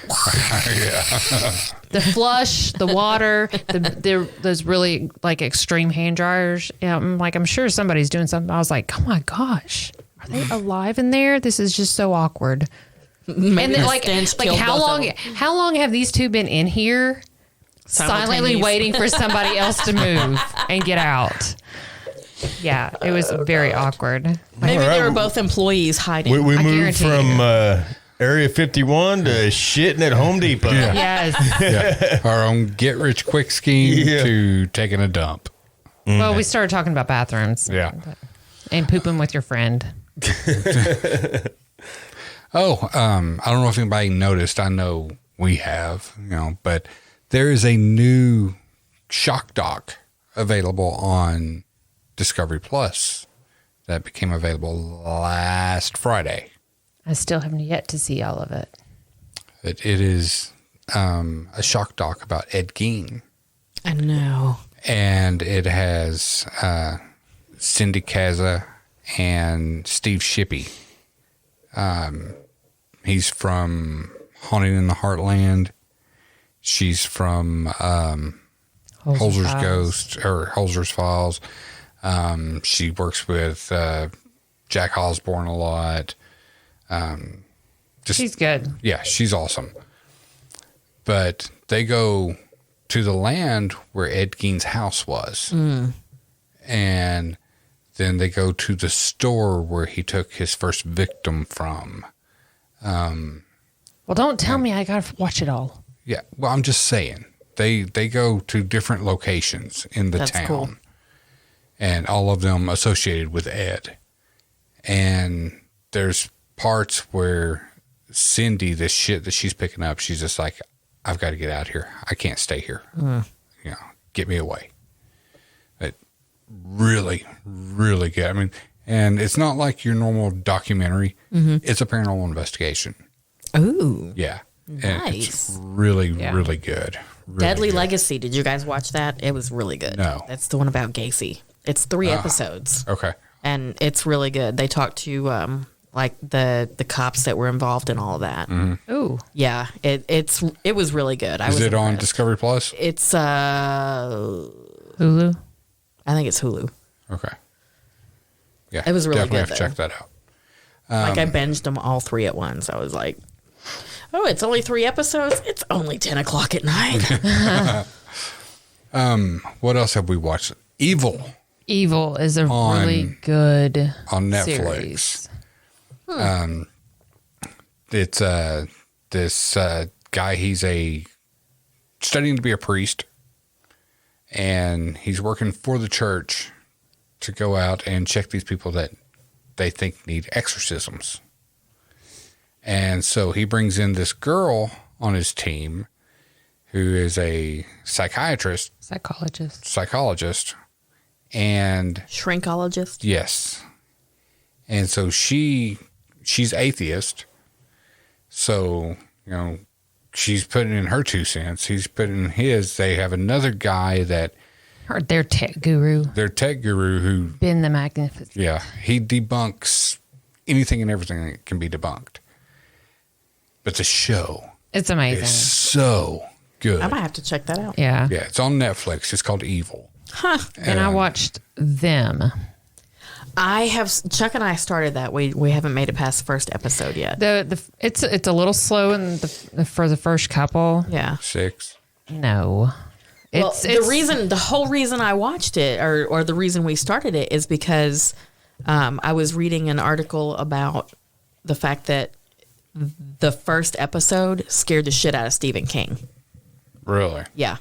H: The flush, the water, those really like extreme hand dryers. I'm sure somebody's doing something. I was like, oh my gosh, are they alive in there? This is just so awkward.
G: Maybe
H: and then, like how long have these two been in here, silently waiting for somebody else to move and get out? Yeah, it was very awkward.
G: Maybe they were both employees hiding.
F: We moved from Area 51 to shitting at Home Depot.
E: Yeah.
H: Yes.
E: Our own get-rich-quick scheme to taking a dump.
H: Well, we started talking about bathrooms.
E: Yeah.
H: And pooping with your friend.
E: I don't know if anybody noticed. I know we have, but there is a new shock doc available on Discovery Plus that became available last Friday.
H: I still haven't yet to see all of it.
E: It is a shock doc about Ed Gein.
G: I know.
E: And it has Cindy Kaza and Steve Shippey. He's from Haunting in the Heartland. She's from Holzer's Ghost or Holzer's Files. She works with Jack Osborne a lot.
H: She's good.
E: Yeah, she's awesome. But they go to the land where Ed Gein's house was. And then they go to the store where he took his first victim from.
H: Well, don't tell me I got to watch it all.
E: Yeah, well, I'm just saying. They go to different locations in the town. Cool. And all of them associated with Ed. And there's parts where Cindy, this shit that she's picking up, she's just like, I've got to get out of here. I can't stay here. Get me away. But really, really good. I mean, and it's not like your normal documentary. It's a paranormal investigation.
G: Ooh.
E: Yeah.
G: Nice.
E: And it's really, really good. Really
G: Deadly
E: good.
G: Legacy. Did you guys watch that? It was really good.
E: No.
G: That's the one about Gacy. It's 3 episodes.
E: Okay.
G: And it's really good. They talked to like the cops that were involved in all of that.
H: Ooh.
G: Yeah. It was really good.
E: Is it on Discovery Plus?
G: It's
H: Hulu.
G: I think it's Hulu.
E: Okay. Yeah.
G: It was really
E: definitely
G: good.
E: Have to check that out.
G: Like I binged them all 3 at once. I was like, oh, it's only 3 episodes. It's only 10 o'clock at night.
E: What else have we watched? Evil
H: is a really good
E: on Netflix.
H: Series.
E: It's this guy. He's studying to be a priest, and he's working for the church to go out and check these people that they think need exorcisms. And so he brings in this girl on his team who is a psychologist, and
G: shrinkologist.
E: Yes. And so she's atheist. So, she's putting in her 2 cents. He's putting in his. They have another guy that
H: their tech guru
E: who
H: Ben the Magnificent.
E: Yeah, he debunks anything and everything that can be debunked. But the show,
H: it's amazing.
E: It's so good.
G: I might have to check that out.
H: Yeah.
E: Yeah, it's on Netflix. It's called Evil.
G: Huh.
H: And I watched them.
G: Chuck and I started that. We haven't made it past the first episode yet.
H: It's a little slow for the first couple.
G: Yeah.
E: 6.
H: No.
G: The whole reason I watched it or the reason we started it is because I was reading an article about the fact that the first episode scared the shit out of Stephen King.
E: Really?
G: Yeah.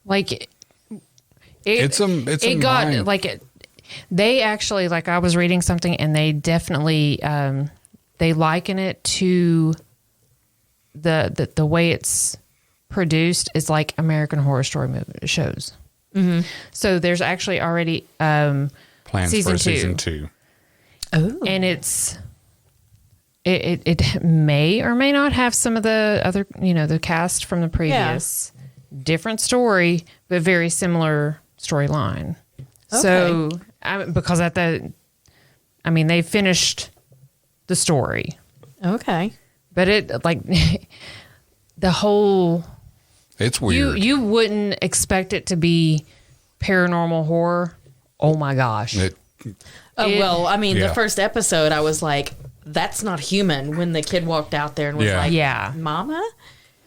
H: Like
E: it got
H: like They actually, like, I was reading something, and they definitely they liken it to the way it's produced is like American Horror Story shows. Mm-hmm. So there's actually already
E: plans
H: season
E: for
H: two.
E: season 2.
G: Oh,
H: And it may or may not have some of the other, the cast from the previous. Different story, but very similar storyline.
G: Okay.
H: So, because they finished the story.
G: okay.
H: But it, like, the whole...
E: It's weird.
H: You wouldn't expect it to be paranormal horror. Oh, my gosh.
G: The first episode, I was like, that's not human. When the kid walked out there and was like, Mama?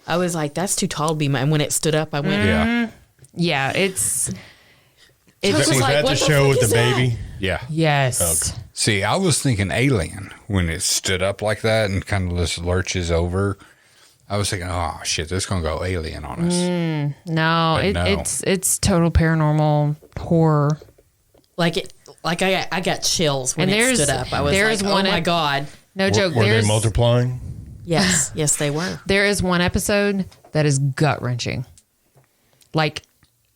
G: I was like, that's too tall to be mine. And when it stood up, I went,
H: Yeah, it's
F: Was that the show with the baby?
E: Yeah.
H: yes.
F: Okay.
E: See, I was thinking Alien when it stood up like that and kind of just lurches over. I was thinking, oh shit, this is gonna go Alien on us.
H: No,
E: But no.
H: it's total paranormal horror.
G: I got chills when
H: And
G: it stood up. I was like, oh my God.
H: No joke.
F: Were they multiplying?
G: Yes, they were.
H: There is one episode that is gut wrenching, like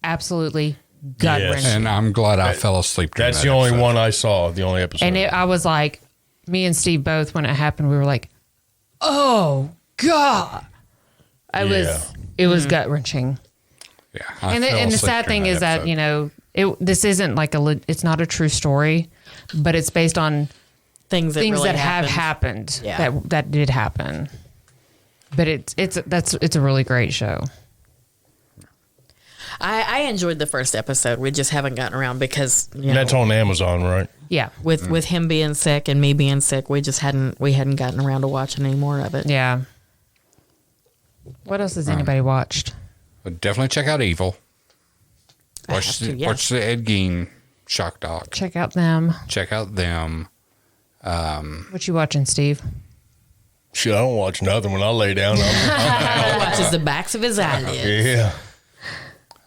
H: absolutely gut wrenching.
E: And I'm glad I fell asleep. during
F: That's
E: that
F: the only
E: episode.
F: one I saw, the only episode.
H: And I was like, me and Steve both, when it happened, we were like, oh God. It was gut wrenching.
E: Yeah.
H: And the sad thing is that, this isn't like it's not a true story, but it's based on
G: Things that really
H: have happened.
G: Yeah.
H: That did happen. But it's a really great show.
G: I enjoyed the first episode. We just haven't gotten around because
F: That's on Amazon, right?
H: Yeah.
G: with him being sick and me being sick, we hadn't gotten around to watching any more of it.
H: Yeah. What else has anybody watched?
E: But definitely check out Evil. Watch the Ed Gein shock doc.
H: Check out them.
E: Check out them.
H: What you watching, Steve?
F: Shit, I don't watch nothing when I lay down. I'm
G: He watches the backs of his eyelids.
F: yeah.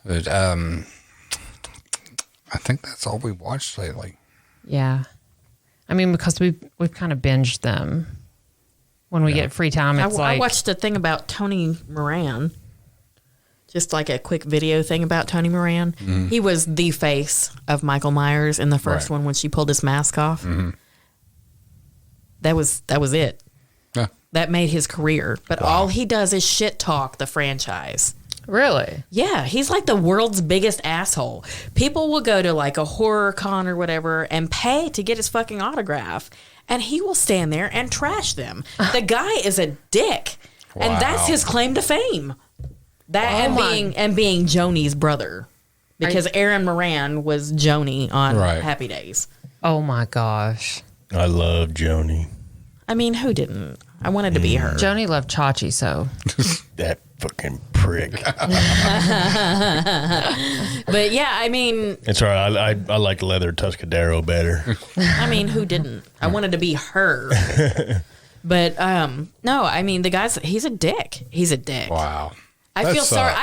E: But, I think that's all we watched lately.
H: Yeah. I mean, because we've kind of binged them. When we get free time, it's
G: I watched a thing about Tony Moran. Just like a quick video thing about Tony Moran.
E: Mm-hmm.
G: He was the face of Michael Myers in the first one when she pulled his mask off.
E: Mm-hmm.
G: That was it.
E: Yeah.
G: That made his career. But all he does is shit talk the franchise.
H: Really?
G: Yeah, he's like the world's biggest asshole. People will go to like a horror con or whatever and pay to get his fucking autograph, and he will stand there and trash them. The guy is a dick, and that's his claim to fame. That and being Joni's brother, because Aaron Moran was Joni on Happy Days.
H: Oh my gosh.
F: I love Joni.
G: I mean, who didn't? I wanted to be her.
H: Joni loved Chachi, so.
F: That fucking prick.
G: But yeah, I mean,
F: It's all right. I like Leather Tuscadero better.
G: I mean, who didn't? I wanted to be her. But no, I mean, he's a dick. He's a dick.
E: Wow.
G: I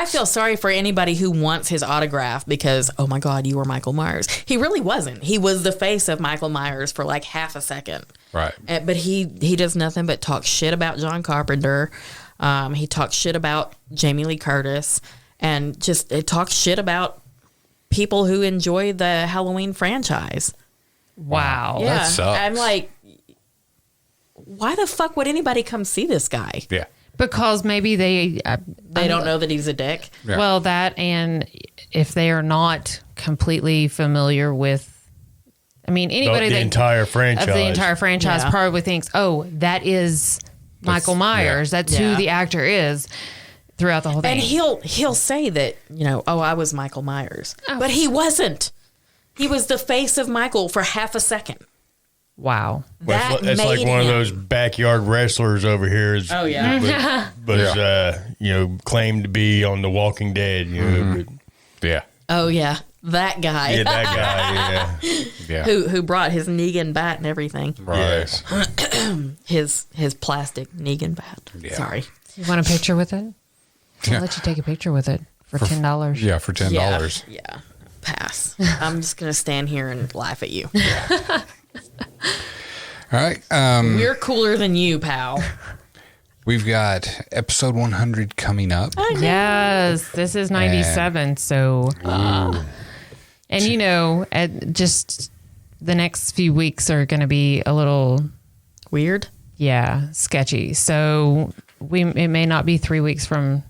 G: feel sorry for anybody who wants his autograph because, oh my God, you were Michael Myers. He really wasn't. He was the face of Michael Myers for like half a second.
E: Right.
G: But he does nothing but talk shit about John Carpenter. He talks shit about Jamie Lee Curtis, and just it talks shit about people who enjoy the Halloween franchise.
H: Wow.
G: Yeah,
E: that sucks.
G: I'm like, why the fuck would anybody come see this guy?
E: Yeah.
H: Because maybe they
G: don't know that he's a dick.
E: Yeah.
H: Well, that, and if they are not completely familiar with, I mean, anybody
F: The entire franchise.
H: of the entire franchise
G: Yeah.
H: probably thinks, oh, that is Michael Myers. That's who
G: Yeah.
H: the actor is throughout the whole thing.
G: And he'll say that, oh, I was Michael Myers. But he wasn't. He was the face of Michael for half a second.
H: Wow.
G: That
F: It's like
G: made
F: one of
G: him.
F: those backyard wrestlers over here.
G: Oh, yeah.
F: But is, claimed to be on The Walking Dead.
E: Yeah.
G: Oh, yeah. That guy.
F: Yeah, that guy.
E: Yeah.
G: who brought his Negan bat and everything.
E: Right.
F: Yes.
G: His plastic Negan bat.
E: Yeah.
G: Sorry.
H: You want a picture with it? I'll
E: Yeah.
H: let you take a picture with it for $10.
E: Yeah, for $10.
G: Yeah. Pass. I'm just going to stand here and laugh at you.
E: All right.
G: We're cooler than you, pal.
E: We've got episode 100 coming up.
H: Yes, this is 97. So, and you know, just the next few weeks are going to be a little
G: weird.
H: Yeah, sketchy. So it may not be 3 weeks from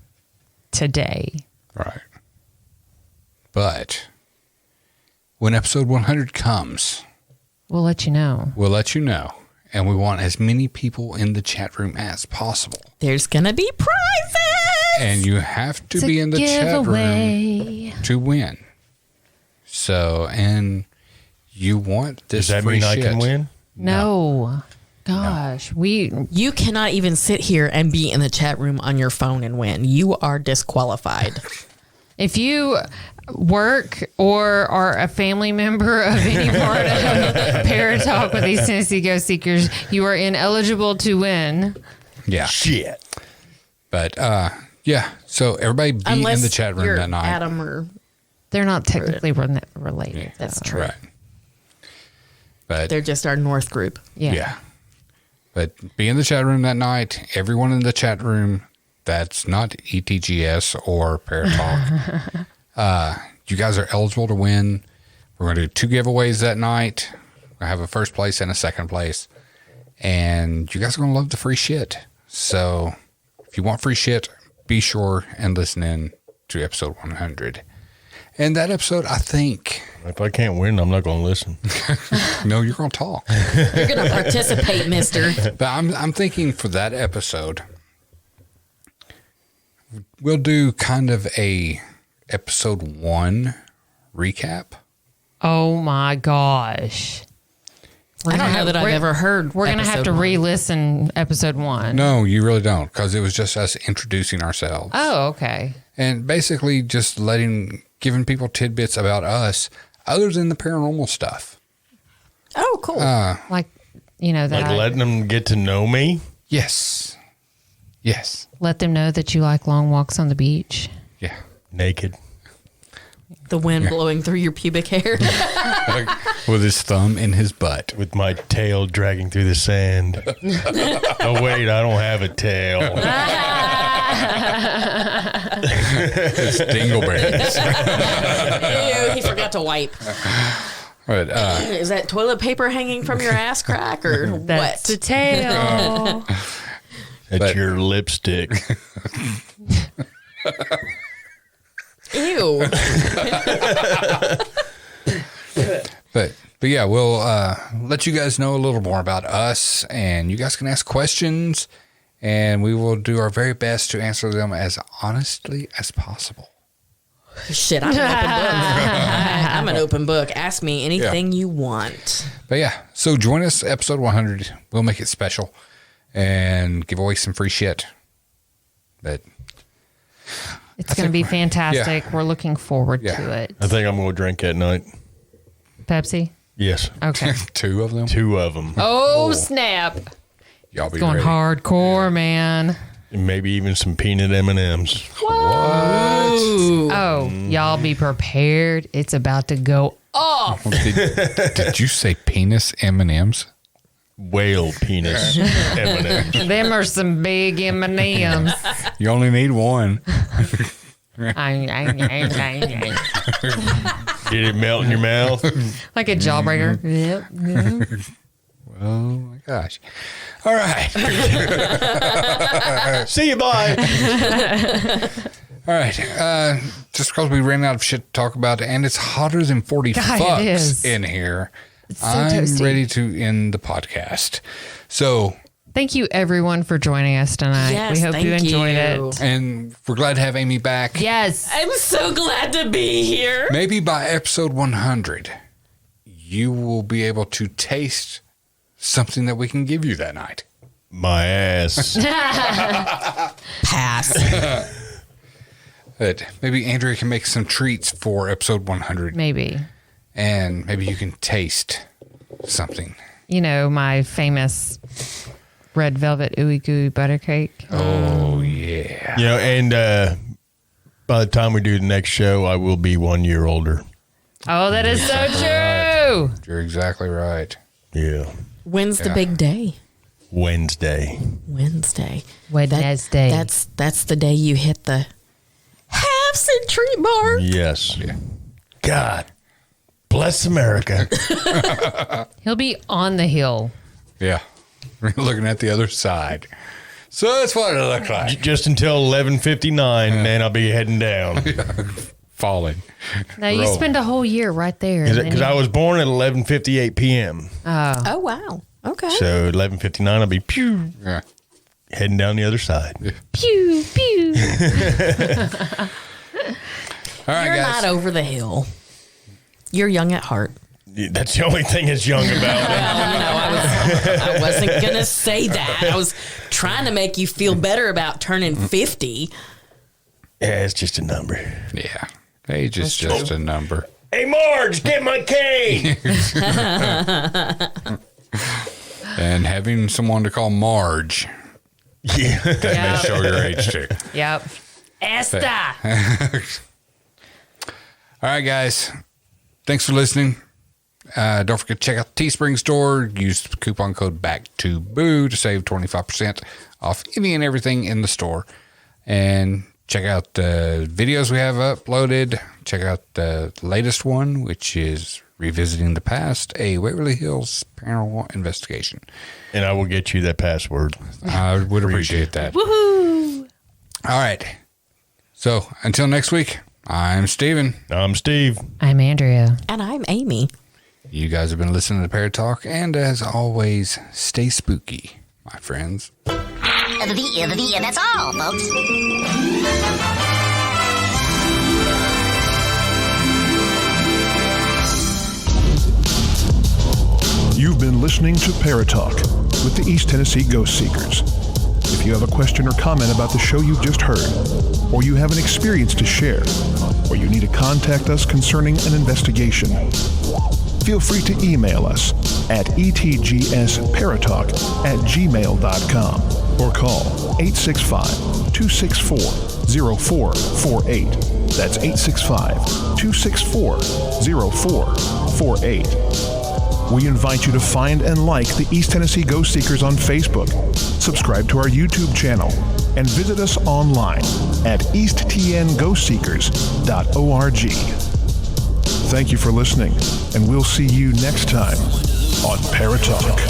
H: today.
E: Right. But when episode 100 comes,
H: we'll let you know.
E: We'll let you know. And we want as many people in the chat room as possible.
G: There's going to be prizes.
E: And you have to be in the chat room to win. So, and you want this.
F: Does that
E: free
F: mean
E: shit.
F: I can win?
H: No. Gosh,
G: you cannot even sit here and be in the chat room on your phone and win. You are disqualified.
H: If you work or are a family member of any part of Paratalk with East Tennessee Ghost Seekers, you are ineligible to win.
E: Yeah.
F: Shit.
E: But yeah, so everybody be
G: Unless
E: in the chat room
G: you're
E: that night.
G: Adam or
H: they're not technically related.
E: Yeah,
G: that's true.
E: Right. But
G: they're just our North group.
E: Yeah. But be in the chat room that night. Everyone in the chat room that's not ETGS or Paratalk. You guys are eligible to win. We're going to do 2 giveaways that night. We'll have a first place and a second place. And you guys are going to love the free shit. So if you want free shit, be sure and listen in to episode 100. And that episode, I think...
F: If I can't win, I'm not going to listen.
E: No, you're going to talk.
G: You're going to participate, mister.
E: But I'm thinking for that episode, we'll do kind of a episode 1 recap.
H: Oh my gosh.
G: I don't know that I've ever heard.
H: We're going to have to re-listen episode 1.
E: No, you really don't, because it was just us introducing ourselves.
H: Oh, okay.
E: And basically just giving people tidbits about us other than the paranormal stuff.
G: Oh, cool.
H: Like, you know, that
F: Like letting them get to know me?
E: Yes. Yes.
H: Let them know that you like long walks on the beach.
E: Yeah.
F: Naked.
G: The wind blowing through your pubic hair.
E: With his thumb in his butt.
F: With my tail dragging through the sand. Oh, wait, I don't have a tail.
E: It's dingleberries.
G: Ew, he forgot to wipe.
E: Right,
G: Is that toilet paper hanging from your ass crack or
H: That's
G: what?
H: the tail.
F: That's your lipstick.
G: Ew.
E: But yeah, we'll let you guys know a little more about us, and you guys can ask questions, and we will do our very best to answer them as honestly as possible.
G: Shit, I'm an open book. I'm an open book. Ask me anything you want.
E: But yeah, so join us episode 100. We'll make it special and give away some free shit. But
H: It's going to be fantastic.
E: Yeah.
H: We're looking forward
E: Yeah.
H: to it.
F: I think I'm going to drink at night.
H: Pepsi?
F: Yes.
H: Okay.
E: 2 of them.
F: 2 of them.
H: Oh, snap.
E: Y'all be
H: Going
E: ready.
H: hardcore, man.
F: And maybe even some peanut M&Ms.
H: Oh, y'all be prepared. It's about to go off.
E: Did you say penis M&Ms?
F: Whale penis M&Ms.
H: Them are some big M&Ms.
E: You only need one.
F: Did it melt in your mouth?
H: Like a jawbreaker. Yep.
E: Oh my gosh. All right.
F: See you, bye.
E: All right. Just because we ran out of shit to talk about, and it's hotter than 40
H: God, it
E: fucks
H: is.
E: in here,
H: so
E: I'm
H: toasty.
E: ready to end the podcast. So,
H: Thank you, everyone, for joining us tonight.
G: Yes,
H: we hope you
G: thank
H: enjoyed
G: you.
H: it.
E: and we're glad to have Amy back.
H: Yes.
G: I'm so glad to be here.
E: Maybe by episode 100, you will be able to taste something that we can give you that night.
F: My ass.
G: Pass.
E: But maybe Andrea can make some treats for episode 100.
H: Maybe.
E: And maybe you can taste something.
H: You know, my famous red velvet ooey gooey butter cake.
E: Oh, yeah.
F: You know, and by the time we do the next show, I will be 1 year older.
H: Oh, that is so true.
E: You're exactly right.
F: Yeah.
G: When's the big day?
F: Wednesday.
H: Wednesday.
G: That's the day you hit the half-century mark.
F: Yes. Yeah. God bless America.
H: He'll be on the hill.
E: Yeah. We're looking at the other side. So that's what it'll look like.
F: Just until 11:59, and then I'll be heading down.
E: Falling.
H: Now you spend a whole year right there.
F: Because I was born at 11:58 p.m.
G: Oh, wow. Okay.
F: So 11:59, I'll be heading down the other side. Yeah.
H: Pew, pew.
E: All right,
G: You're
E: guys.
G: not over the hill. You're young at heart.
F: That's the only thing that's young about it.
G: I wasn't going to say that. I was trying to make you feel better about turning 50.
F: Yeah, it's just a number.
E: Yeah. Age is just a number.
F: Hey, Marge, get my cane.
E: And having someone to call Marge.
F: Yeah.
E: That may show your age, too.
H: Yep. Esther.
E: All right, guys. Thanks for listening. Don't forget to check out the Teespring store. Use the coupon code BACK2BOO to save 25% off any and everything in the store. And check out the videos we have uploaded. Check out the latest one, which is Revisiting the Past, a Waverly Hills Paranormal Investigation.
F: And I will get you that password.
E: I would appreciate that.
H: Woohoo.
E: All right. So until next week, I'm Steven.
F: I'm Steve.
H: I'm Andrea.
G: And I'm Amy.
E: You guys have been listening to Parrot Talk, and as always, stay spooky, my friends.
B: And that's all, folks.
D: You've been listening to Parrot Talk with the East Tennessee Ghost Seekers. If you have a question or comment about the show you've just heard, or you have an experience to share, or you need to contact us concerning an investigation, feel free to email us at etgsparatalk@gmail.com or call 865-264-0448. That's 865-264-0448. We invite you to find and like the East Tennessee Ghost Seekers on Facebook, subscribe to our YouTube channel, and visit us online at easttnghostseekers.org. Thank you for listening, and we'll see you next time on Parrot Talk.